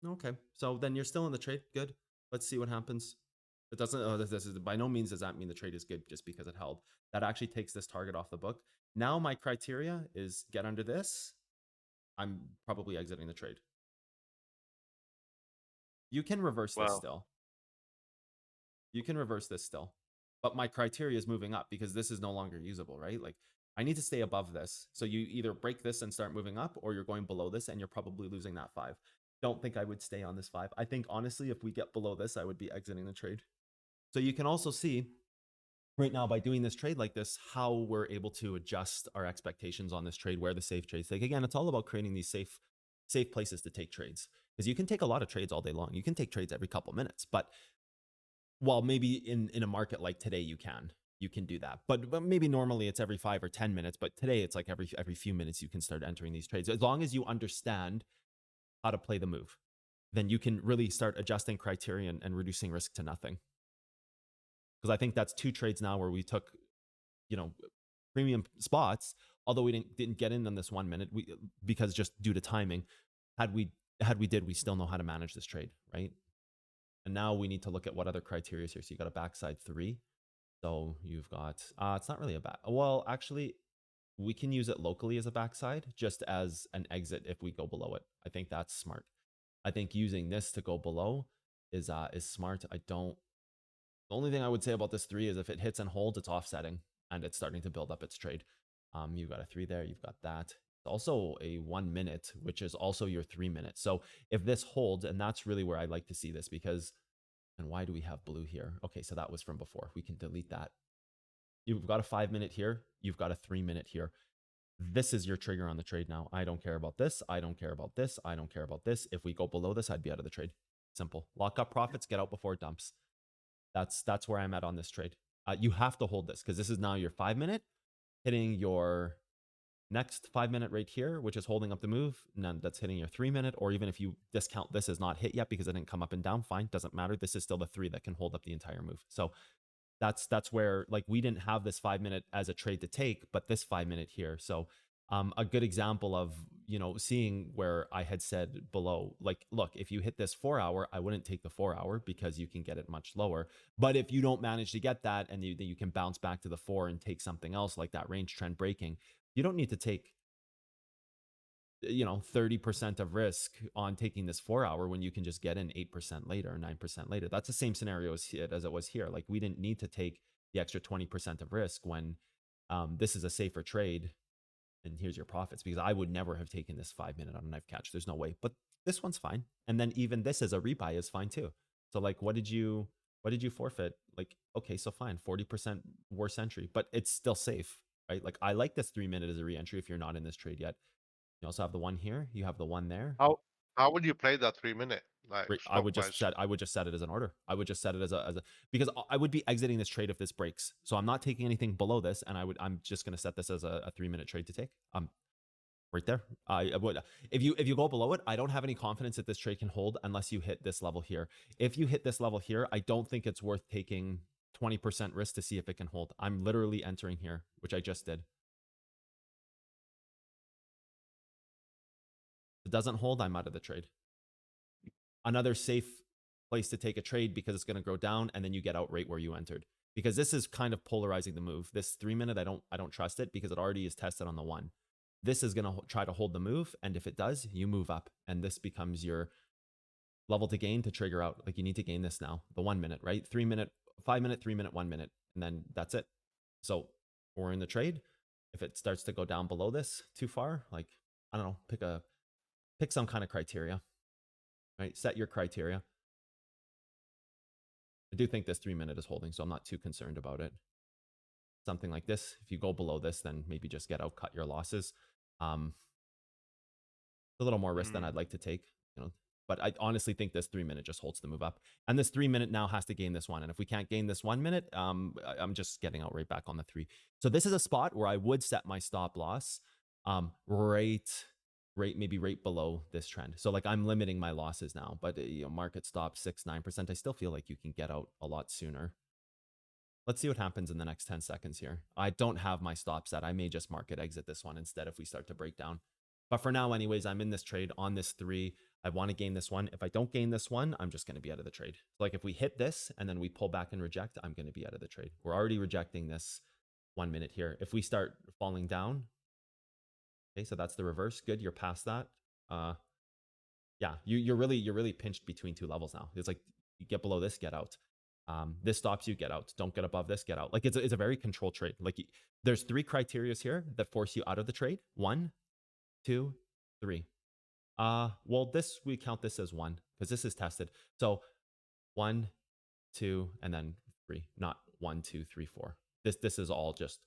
A: Okay, so then you're still in the trade. Good. Let's see what happens. It doesn't. Oh, this is by no means does that mean the trade is good just because it held. That actually takes this target off the book. Now my criteria is get under this. I'm probably exiting the trade. You can reverse this still. You can reverse this still. But my criteria is moving up because this is no longer usable, right? Like I need to stay above this. So you either break this and start moving up, or you're going below this and you're probably losing that 5. Don't think I would stay on this 5. I think honestly, if we get below this, I would be exiting the trade. So you can also see right now by doing this trade like this, how we're able to adjust our expectations on this trade, where the safe trades. Like again, it's all about creating these safe places to take trades, because you can take a lot of trades all day long. You can take trades every couple minutes, but while maybe in a market like today, you can do that, but maybe normally it's every 5 or 10 minutes, but today it's like every few minutes you can start entering these trades. As long as you understand how to play the move, then you can really start adjusting criteria and reducing risk to nothing. Because I think that's 2 trades now where we took, premium spots, although we didn't get in on this 1 minute, because just due to timing. Had we we still know how to manage this trade, right? And now we need to look at what other criteria is here. So you got a backside 3. So you've got, it's not really a back. Well, actually, we can use it locally as a backside, just as an exit if we go below it. I think that's smart. I think using this to go below is smart. The only thing I would say about this 3 is if it hits and holds, it's offsetting and it's starting to build up its trade. You've got a 3 there. You've got that. It's also a 1 minute, which is also your 3 minutes. So if this holds, and that's really where I like to see this, because And why do we have blue here? Okay, so that was from before. We can delete that. You've got a 5 minute here. You've got a 3 minute here. This is your trigger on the trade now. I don't care about this. I don't care about this. I don't care about this. If we go below this, I'd be out of the trade. Simple. Lock up profits, get out before it dumps. That's where I'm at on this trade. You have to hold this because this is now your 5 minute hitting your next 5 minute right here, which is holding up the move. And then that's hitting your 3 minute, or even if you discount this as not hit yet because it didn't come up and down, fine, doesn't matter. This is still the 3 that can hold up the entire move. So that's where, like, we didn't have this 5 minute as a trade to take, but this 5 minute here. So a good example of, you know, seeing where I had said below, like, look, if you hit this 4 hour, I wouldn't take the 4 hour because you can get it much lower. But if you don't manage to get that and you can bounce back to the 4 and take something else like that range trend breaking, you don't need to take, you know, 30% of risk on taking this 4 hour when you can just get in 8% later, 9% later. That's the same scenario as it was here. Like, we didn't need to take the extra 20% of risk when this is a safer trade. And here's your profits, because I would never have taken this 5 minute on a knife catch. There's no way. But this one's fine. And then even this as a rebuy is fine too. So like, what did you forfeit? Like, okay, so fine, 40% worse entry, but it's still safe, right? Like, I like this 3 minute as a re-entry if you're not in this trade yet. You also have the one here. You have the one there.
B: How would you play that 3 minute? Like
A: I
B: stop
A: would just set it as an order. I would just set it as a because I would be exiting this trade if this breaks. So I'm not taking anything below this, and I'm just gonna set this as a 3 minute trade to take. Right there. I would, if you go below it, I don't have any confidence that this trade can hold unless you hit this level here. If you hit this level here, I don't think it's worth taking 20% risk to see if it can hold. I'm literally entering here, which I just did. If it doesn't hold, I'm out of the trade. Another safe place to take a trade because it's going to go down and then you get out right where you entered. Because this is kind of polarizing the move. This 3 minute, I don't trust it because it already is tested on the 1. This is going to try to hold the move, and if it does, you move up, and this becomes your level to gain to trigger out. Like, you need to gain this now, the 1 minute, right? 3 minute, 5 minute, 3 minute, 1 minute, and then that's it. So we're in the trade. If it starts to go down below this too far, like, I don't know, pick some kind of criteria, right? Set your criteria. I do think this 3 minute is holding, so I'm not too concerned about it. Something like this. If you go below this, then maybe just get out, cut your losses. A little more risk than I'd like to take, you know. But I honestly think this 3 minute just holds the move up. And this 3 minute now has to gain this 1. And if we can't gain this 1 minute, I'm just getting out right back on the 3. So this is a spot where I would set my stop loss maybe right below this trend. So like, I'm limiting my losses now, but you know, market stop 6-9%. I still feel like you can get out a lot sooner. Let's see what happens in the next 10 seconds here. I don't have my stop set. I may just market exit this one instead if we start to break down. But for now, anyways, I'm in this trade on this 3. I want to gain this 1. If I don't gain this 1, I'm just going to be out of the trade. Like, if we hit this and then we pull back and reject, I'm going to be out of the trade. We're already rejecting this 1 minute here. If we start falling down, okay, so that's the reverse. Good, you're past that. Yeah, you're really pinched between 2 levels now. It's like, you get below this, get out. This stops you, get out. Don't get above this, get out. Like, it's a very controlled trade. Like, there's 3 criteria here that force you out of the trade. 1, 2, 3. Well, we count this as 1 because this is tested. So 1, 2, and then 3, not 1, 2, 3, 4. This is all just,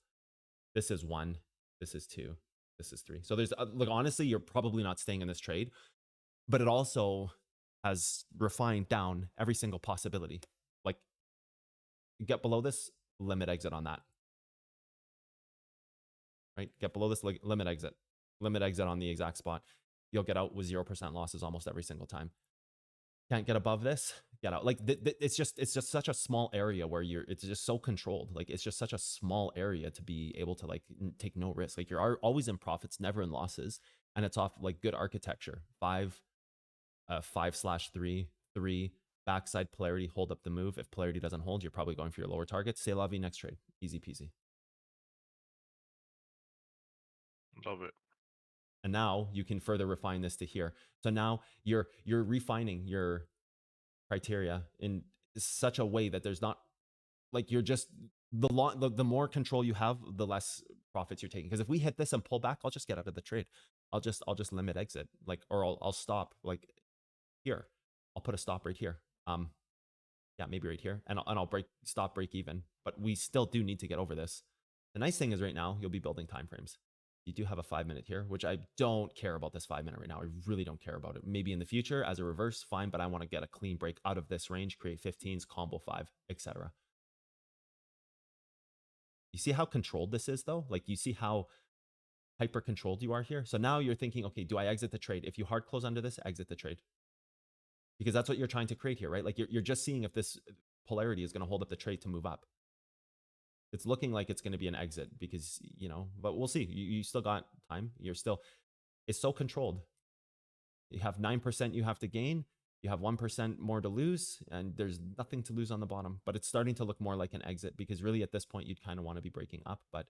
A: this is 1, this is 2, this is 3. So there's, look, honestly, you're probably not staying in this trade, but it also has refined down every single possibility. Like, get below this, limit exit on that. Right? Get below this, limit exit on the exact spot. You'll get out with 0% losses almost every single time. Can't get above this, get out. Like, it's just such a small area where it's just so controlled. Like, it's just such a small area to be able to, like, take no risk. Like, you're always in profits, never in losses, and it's off like good architecture. 5/3, 3, backside polarity, hold up the move. If polarity doesn't hold, you're probably going for your lower target. C'est la vie, next trade. Easy peasy.
B: Love it.
A: And now you can further refine this to here. So now you're refining your criteria in such a way that there's not, like, you're just, the more control you have, the less profits you're taking. Because if we hit this and pull back, I'll just get out of the trade. I'll just limit exit, like, or I'll stop, like, here. I'll put a stop right here. Yeah, maybe right here. And I'll stop break even. But we still do need to get over this. The nice thing is right now, you'll be building time frames. You do have a 5 minute here, which I don't care about this 5 minute right now. I really don't care about it. Maybe in the future as a reverse, fine, but I want to get a clean break out of this range, create 15s, combo 5, etc. You see how controlled this is though? Like you see how hyper controlled you are here. So now you're thinking, okay, do I exit the trade? If you hard close under this, exit the trade. Because that's what you're trying to create here, right? Like you're just seeing if this polarity is going to hold up the trade to move up. It's looking like it's going to be an exit because, you know, but we'll see. You still got time. You're still, it's so controlled. You have 9% you have to gain. You have 1% more to lose, and there's nothing to lose on the bottom. But it's starting to look more like an exit because really at this point, you'd kind of want to be breaking up, but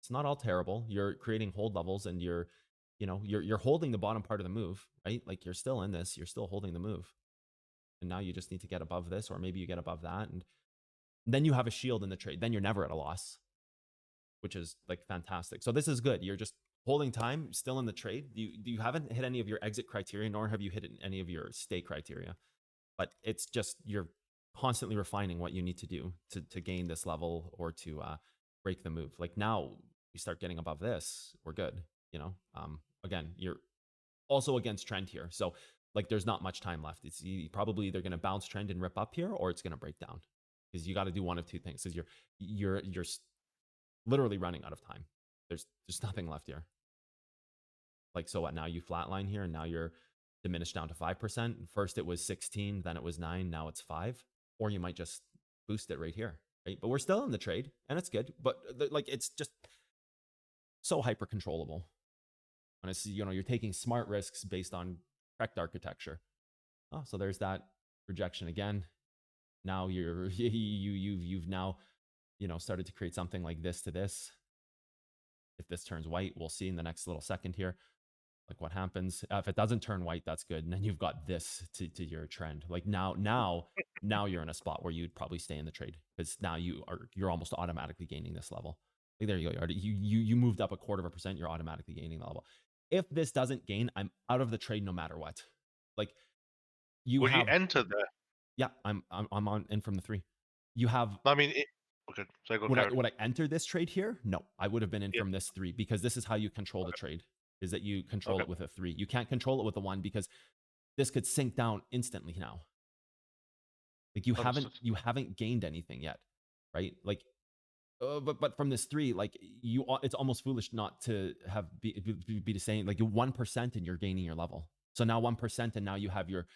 A: it's not all terrible. You're creating hold levels and you're holding the bottom part of the move, right? Like you're still in this, you're still holding the move. And now you just need to get above this, or maybe you get above that. And then you have a shield in the trade. Then you're never at a loss, which is like fantastic. So this is good. You're just holding time, still in the trade. You haven't hit any of your exit criteria, nor have you hit any of your stay criteria. But it's just you're constantly refining what you need to do to gain this level or to break the move. Like now we start getting above this, we're good. You know, again, you're also against trend here. So like there's not much time left. It's probably either going to bounce trend and rip up here, or it's going to break down because you got to do one of two things. Because you're literally running out of time. There's nothing left here. Like, so what? Now you flatline here, and now you're diminished down to 5%. First it was 16, then it was 9, now it's 5. Or you might just boost it right here, right? But we're still in the trade, and it's good. But like, it's just so hyper controllable. And it's, you know, you're taking smart risks based on correct architecture. Oh, so there's that rejection again. Now you've now, you know, started to create something like this to this. If this turns white, we'll see in the next little second here, like what happens. If it doesn't turn white, that's good. And then you've got this to your trend. Like now you're in a spot where you'd probably stay in the trade because now you're almost automatically gaining this level. Like there you go. You moved up 1/4%. You're automatically gaining the level. If this doesn't gain, I'm out of the trade no matter what. Like you
B: Will you
A: have,
B: enter there?
A: yeah, I'm on in from the 3. You have,
B: I mean, okay. So go carry.
A: would I enter this trade here? No, I would have been in
B: Yeah.
A: from this 3 because this is how you control the trade, is that you control
B: Okay.
A: it with a 3. You can't control it with a 1 because this could sink down instantly now. Like you haven't gained anything yet, right? Like, but from this 3, like it's almost foolish not to have be the same. Like 1% and you're gaining your level. So now 1% and now you have your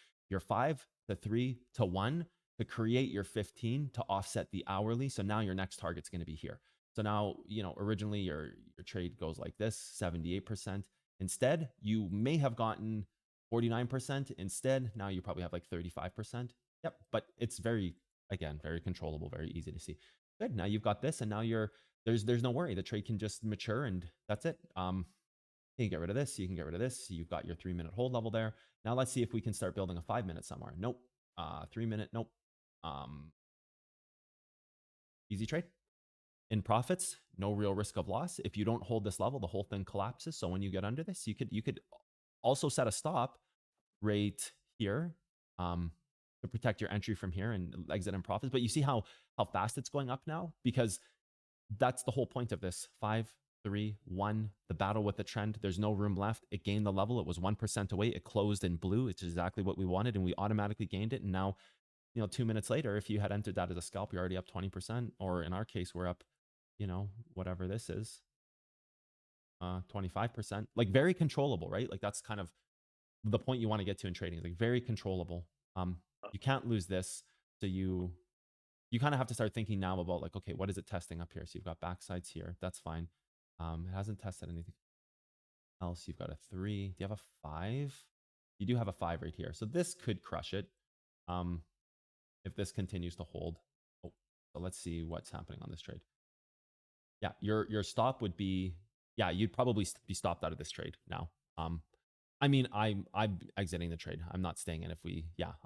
A: 5 to 3 to 1 to create your 15 to offset the hourly. So now your next target's going to be here. So now, you know, originally your trade goes like this, 78%. Instead, you may have gotten 49%. Instead, now you probably have like 35%. Yep, but it's very controllable, very easy to see. Good. Now you've got this, and now there's no worry. The trade can just mature, and that's it. You can get rid of this. You can get rid of this. You've got your 3-minute hold level there. Now let's see if we can start building a 5-minute somewhere. Nope. 3-minute. Nope. Easy trade. In profits, no real risk of loss. If you don't hold this level, the whole thing collapses. So when you get under this, you could also set a stop right here. To protect your entry from here and exit in profits. But you see how fast it's going up now? Because that's the whole point of this. 5, 3, 1, the battle with the trend. There's no room left. It gained the level. It was 1% away. It closed in blue. It's exactly what we wanted, and we automatically gained it. And now, you know, 2 minutes later, if you had entered that as a scalp, you're already up 20%. Or in our case, we're up, you know, whatever this is, 25%. Like very controllable, right? Like that's kind of the point you want to get to in trading. Like very controllable. You can't lose this. So you kind of have to start thinking now about like, okay, what is it testing up here? So you've got backsides here. That's fine. It hasn't tested anything else. You've got a 3. Do you have a 5? You do have a 5 right here. So this could crush it. If this continues to hold. Oh, so let's see what's happening on this trade. Yeah, your stop would be, yeah, you'd probably be stopped out of this trade now. I mean, I'm exiting the trade. I'm not staying in.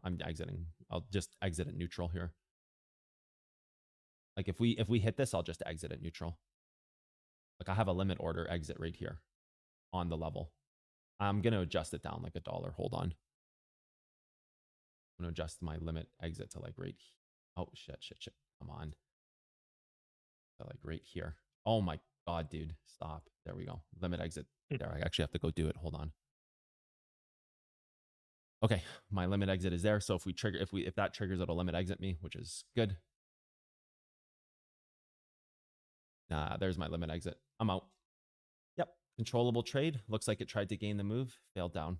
A: I'm exiting. I'll just exit at neutral here. Like if we hit this, I'll just exit at neutral. Like I have a limit order exit right here on the level. I'm going to adjust it down like $1. Hold on. I'm gonna adjust my limit exit to like right. Oh shit. Come on. To like right here. Oh my god, dude. Stop. There we go. Limit exit. There. I actually have to go do it. Hold on. Okay, my limit exit is there. So if we trigger, if that triggers, it'll limit exit me, which is good. There's my limit exit. I'm out. Yep. Controllable trade. Looks like it tried to gain the move. Failed down.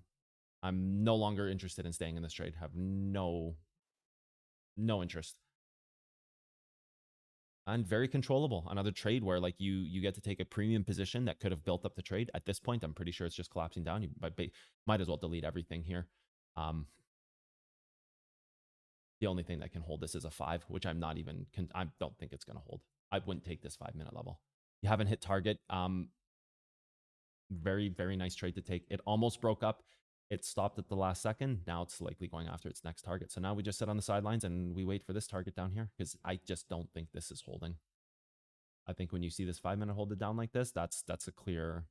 A: I'm no longer interested in staying in this trade. Have no interest. And very controllable. Another trade where like you get to take a premium position that could have built up the trade. At this point, I'm pretty sure it's just collapsing down. You might as well delete everything here. The only thing that can hold this is a 5, which I'm not even, I don't think it's going to hold. I wouldn't take this 5-minute level. You haven't hit target. Very, very nice trade to take. It almost broke up. It stopped at the last second. Now it's likely going after its next target. So now we just sit on the sidelines and we wait for this target down here because I just don't think this is holding. I think when you see this 5-minute hold it down like this, that's a clear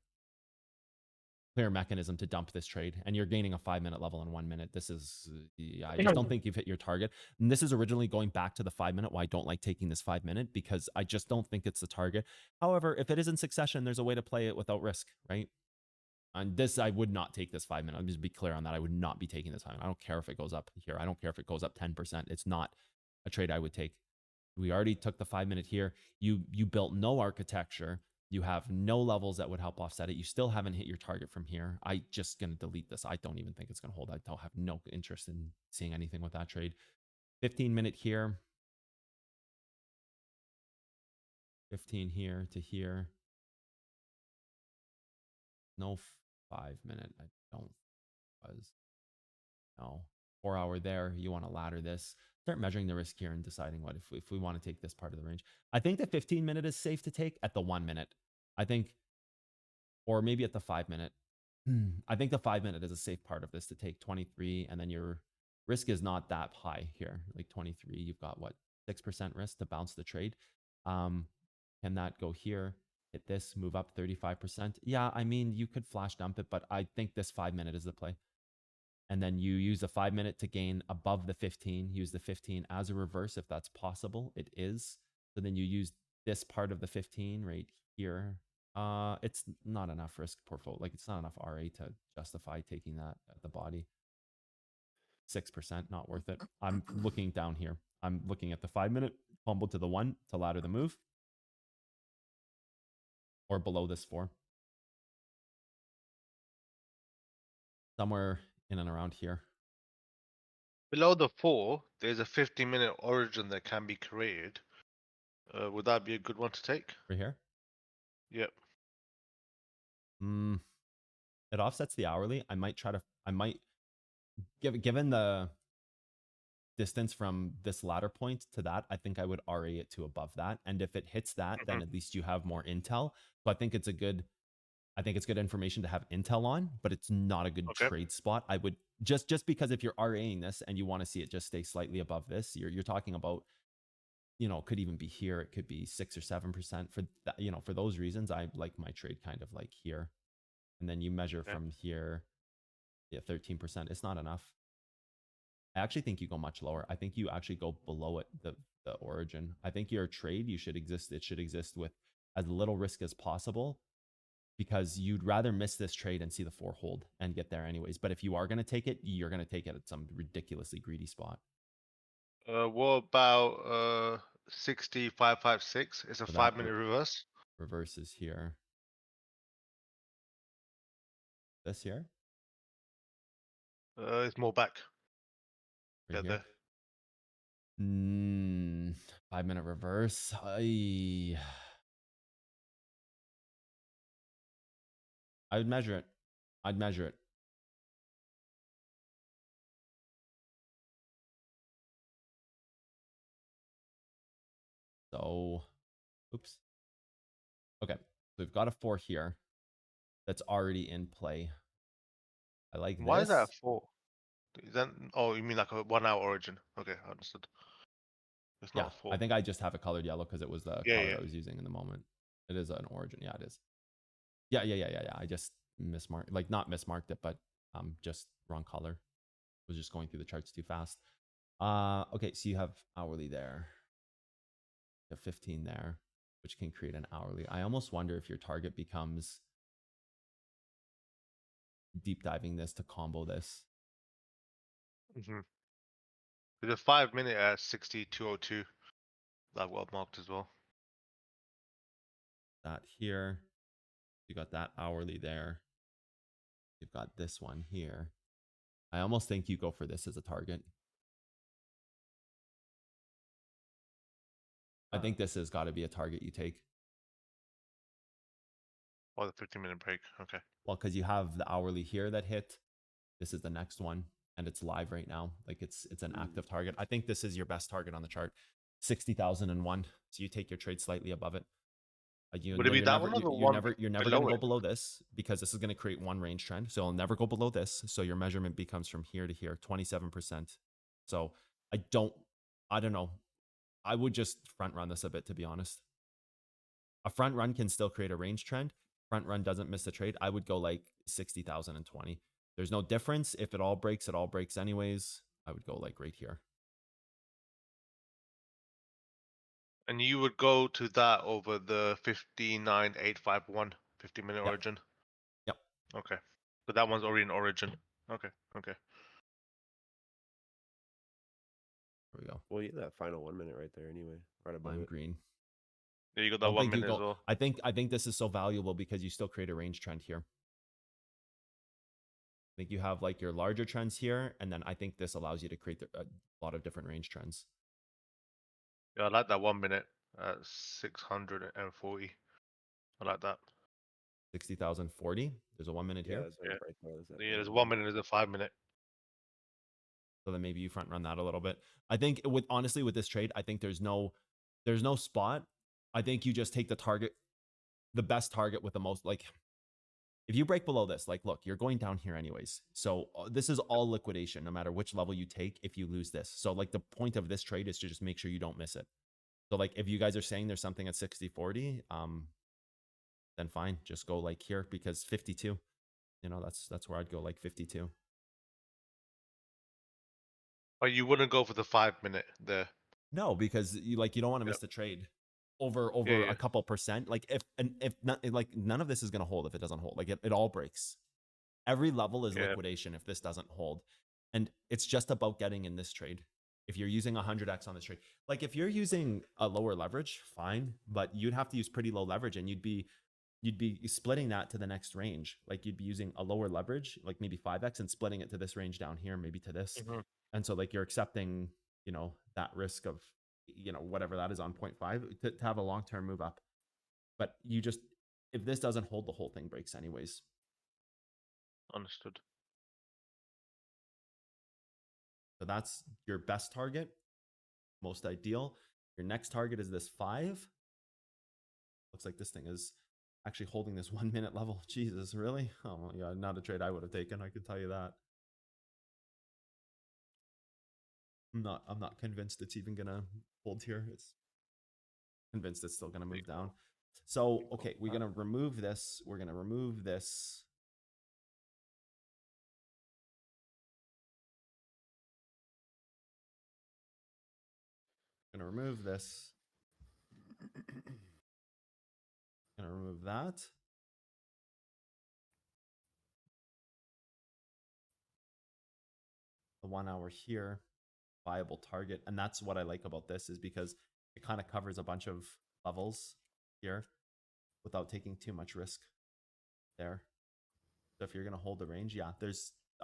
A: mechanism to dump this trade, and you're gaining a 5-minute level in 1 minute. This is, I just don't think you've hit your target. And this is originally going back to the 5-minute, why I don't like taking this 5-minute, because I just don't think it's the target. However, if it is in succession, there's a way to play it without risk, right? And this, I would not take this 5-minute. I'll just be clear on that. I would not be taking this 5-minute. I don't care if it goes up here. I don't care if it goes up 10%. It's not a trade I would take. We already took the 5-minute here. You built no architecture. You have no levels that would help offset it. You still haven't hit your target from here. I just going to delete this. I don't even think it's going to hold. I don't have no interest in seeing anything with that trade. 15-minute here. 15 here to here. No 5-minute. I don't was. No. 4-hour there. You want to ladder this. Start measuring the risk here and deciding what if we want to take this part of the range. I think the 15-minute is safe to take at the 1 minute. I think, or maybe at the 5-minute. I think the 5-minute is a safe part of this to take 23, and then your risk is not that high here. Like 23, you've got what, 6% risk to bounce the trade. Can that go here? Hit this, move up 35%. Yeah, I mean, you could flash dump it, but I think this 5-minute is the play. And then you use the 5-minute to gain above the 15. Use the 15 as a reverse if that's possible. It is. So then you use this part of the 15 right here. It's not enough risk portfolio. Like it's not enough RA to justify taking that at the body. 6%, not worth it. I'm looking down here. I'm looking at the 5-minute, fumble to the 1 to ladder the move. Or below this 4. Somewhere in and around here.
B: Below the 4, there's a 15-minute origin that can be created. Would that be a good one to take?
A: Right here?
B: Yep.
A: It offsets the hourly. I might, given the distance from this ladder point to that, I think I would RA it to above that. And if it hits that, then at least you have more intel. So I think it's good information to have intel on, but it's not a good trade spot. I would just because if you're RAing this and you want to see it just stay slightly above this, you're talking about, it could even be here. It could be 6 or 7% for that, for those reasons. I like my trade kind of like here. And then you measure from here. Yeah, 13%. It's not enough. I actually think you go much lower. I think you actually go below it, the origin. I think your trade, it should exist with as little risk as possible, because you'd rather miss this trade and see the 4 hold and get there anyways. But if you are going to take it, you're going to take it at some ridiculously greedy spot.
B: What about 6556? It's a
A: So that
B: 5-minute reverse.
A: Reverses here. This here?
B: It's more back.
A: Right
B: There.
A: here. 5-minute reverse. I would measure it. I'd measure it. So, oops. Okay, so we've got a 4 here that's already in play. I like this.
B: Why is that a 4? Is that, oh, you mean like a 1-hour origin? Okay, understood. It's not a 4.
A: I think I just have it colored yellow because it was the color I was using in the moment. It is an origin. Yeah, it is. Yeah. I just mismarked, like not mismarked it, but just wrong color. Was just going through the charts too fast. Okay, so you have hourly there. You have 15 there, which can create an hourly. I almost wonder if your target becomes deep diving this to combo this.
B: Mm-hmm. There's a 5 minute at 6202 that I've got marked as well.
A: That here. You got that hourly there. You've got this one here. I almost think you go for this as a target. I think this has got to be a target you take.
B: Oh, the 15-minute break. Okay.
A: Well, because you have the hourly here that hit. This is the next one, and it's live right now. Like it's an active target. I think this is your best target on the chart. 60,001. So you take your trade slightly above it.
B: Would it be that one or the one
A: You're never going
B: below
A: to go
B: it?
A: below this because this is going to create one range trend. So it'll never go below this. So your measurement becomes from here to here, 27%. So I don't know. I would just front run this a bit, to be honest. A front run can still create a range trend. Front run doesn't miss the trade. I would go like 60,020. There's no difference. If it all breaks anyways. I would go like right here.
B: And you would go to that over the 59851 15-minute
A: Yep.
B: origin?
A: Yep.
B: Okay. But that one's already in origin. Okay. Okay.
A: There we go.
D: Well, you have that final 1 minute right there anyway, right above
A: Lime
D: it.
A: green.
B: There you go.
A: I
B: That
A: don't
B: 1
A: think you
B: minute as
A: go.
B: well.
A: I think this is so valuable because you still create a range trend here. I think you have like your larger trends here, and then I think this allows you to create a lot of different range trends.
B: Yeah, I like that 1 minute at 640. I like that.
A: 60,040. There's a 1 minute
D: Yeah,
A: here.
D: that's
B: Yeah.
D: right there. That's that
B: Yeah, there's
D: final
B: 1 minute, there's a 5 minute.
A: So then maybe you front run that a little bit. I think honestly with this trade, I think there's no spot. I think you just take the target, the best target with the most, like if you break below this, like look, you're going down here anyways. So this is all liquidation, no matter which level you take if you lose this. So like the point of this trade is to just make sure you don't miss it. So like if you guys are saying there's something at 60-40, then fine, just go like here because 52, that's where I'd go, like 52.
B: But you wouldn't go for the 5 minute there.
A: No, because you don't want to miss the trade over
B: Yeah.
A: a couple percent. Like if not, like none of this is going to hold if it doesn't hold. Like it all breaks. Every level is
B: Yeah.
A: liquidation if this doesn't hold. And it's just about getting in this trade. If you're using 100x on this trade, like if you're using a lower leverage, fine, but you'd have to use pretty low leverage and you'd be splitting that to the next range. Like you'd be using a lower leverage, like maybe 5x, and splitting it to this range down here, maybe to this.
B: Mhm.
A: And so like you're accepting, that risk of, whatever that is on 0.5 to have a long-term move up. But if this doesn't hold, the whole thing breaks anyways.
B: Understood.
A: So that's your best target, most ideal. Your next target is this 5. Looks like this thing is actually holding this 1 minute level. Jesus, really? Oh my God, not a trade I would have taken, I can tell you that. I'm not convinced it's even gonna hold here. It's convinced it's still gonna move down. So okay, we're gonna remove this. We're gonna remove this. Gonna remove this. Gonna remove that. The 1 hour here, viable target. And that's what I like about this, is because it kind of covers a bunch of levels here without taking too much risk there. So if you're gonna hold the range, yeah,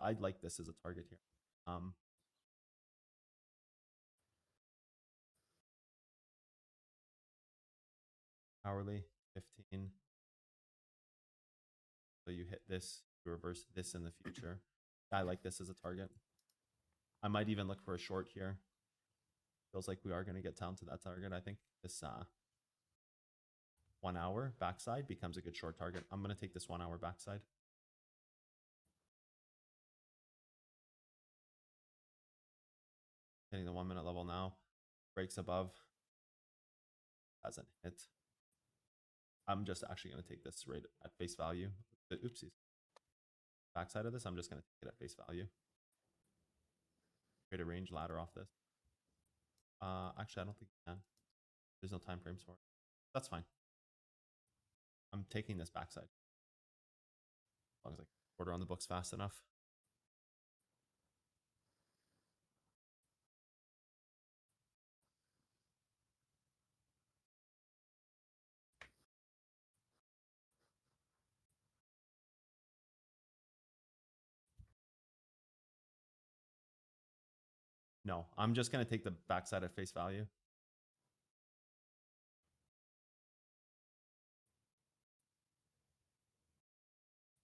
A: I'd like this as a target here. Hourly 15. So you hit this, you reverse this in the future. I like this as a target. I might even look for a short here. Feels like we are going to get down to that target. I think this 1 hour backside becomes a good short target. I'm going to take this 1 hour backside. Hitting the 1 minute level now. Breaks above. Hasn't hit. I'm just actually going to take this right at face value. Oopsies. Backside of this, I'm just going to take it at face value. Create a range ladder off this. Actually, I don't think you can. There's no time frames for it. That's fine. I'm taking this backside. As long as I order on the books fast enough. No, I'm just going to take the backside at face value.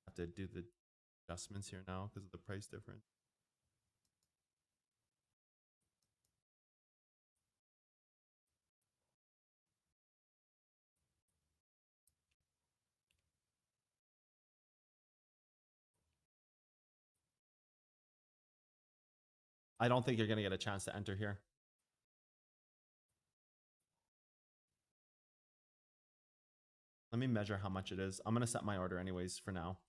A: Have to do the adjustments here now because of the price difference. I don't think you're going to get a chance to enter here. Let me measure how much it is. I'm going to set my order anyways for now.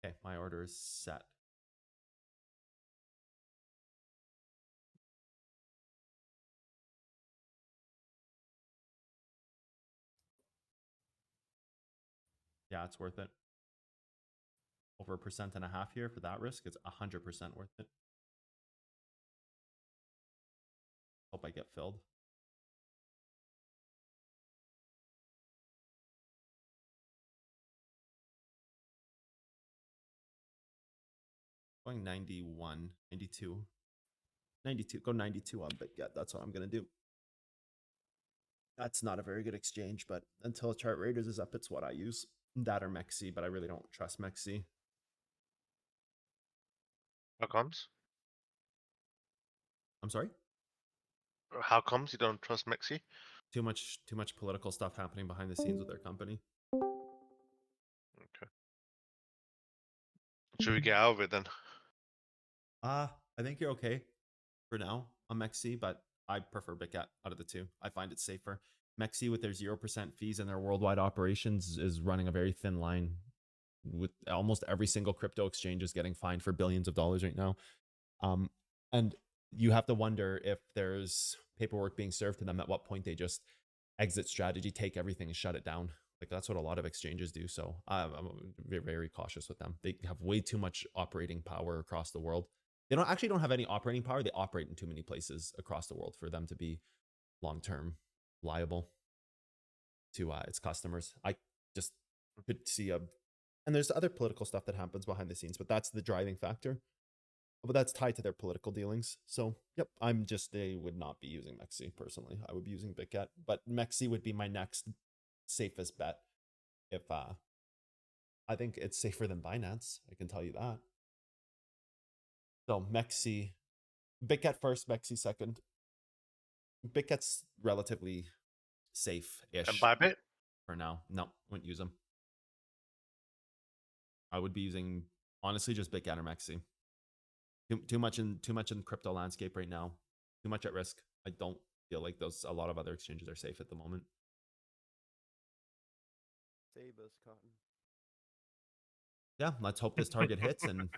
A: Okay, my order is set. Yeah, it's worth it. Over 1.5% here for that risk. It's 100% worth it. Hope I get filled. Going 91, 92. 92, go 92 on BitGet. That's what I'm going to do. That's not a very good exchange, but until Chart Raiders is up, it's what I use. That or Mexi, but I really don't trust Mexi.
B: How comes?
A: I'm sorry?
B: How comes you don't trust Mexi?
A: Too much political stuff happening behind the scenes with their company.
B: Okay. Should we get out of it then?
A: I think you're okay for now on Mexi, but I prefer BitGet out of the two. I find it safer. Mexi with their 0% fees and their worldwide operations is running a very thin line with almost every single crypto exchange is getting fined for billions of dollars right now. And you have to wonder if there's paperwork being served to them, at what point they just exit strategy, take everything and shut it down. Like that's what a lot of exchanges do. So I'm very, very cautious with them. They have way too much operating power across the world. They don't have any operating power. They operate in too many places across the world for them to be long-term liable to its customers. I just could see and there's other political stuff that happens behind the scenes, but that's the driving factor. But that's tied to their political dealings. So, yep, they would not be using Mexi personally. I would be using BitGet, but Mexi would be my next safest bet. If I think it's safer than Binance, I can tell you that. So Mexi, BitGet first, Mexi second. BitGet's relatively safe-ish.
B: And Bybit?
A: For now. No, wouldn't use them. I would be using, honestly, just BitGet or Mexi. Too much in crypto landscape right now. Too much at risk. I don't feel like a lot of other exchanges are safe at the moment.
D: Save us, Cotton.
A: Yeah, let's hope this target hits and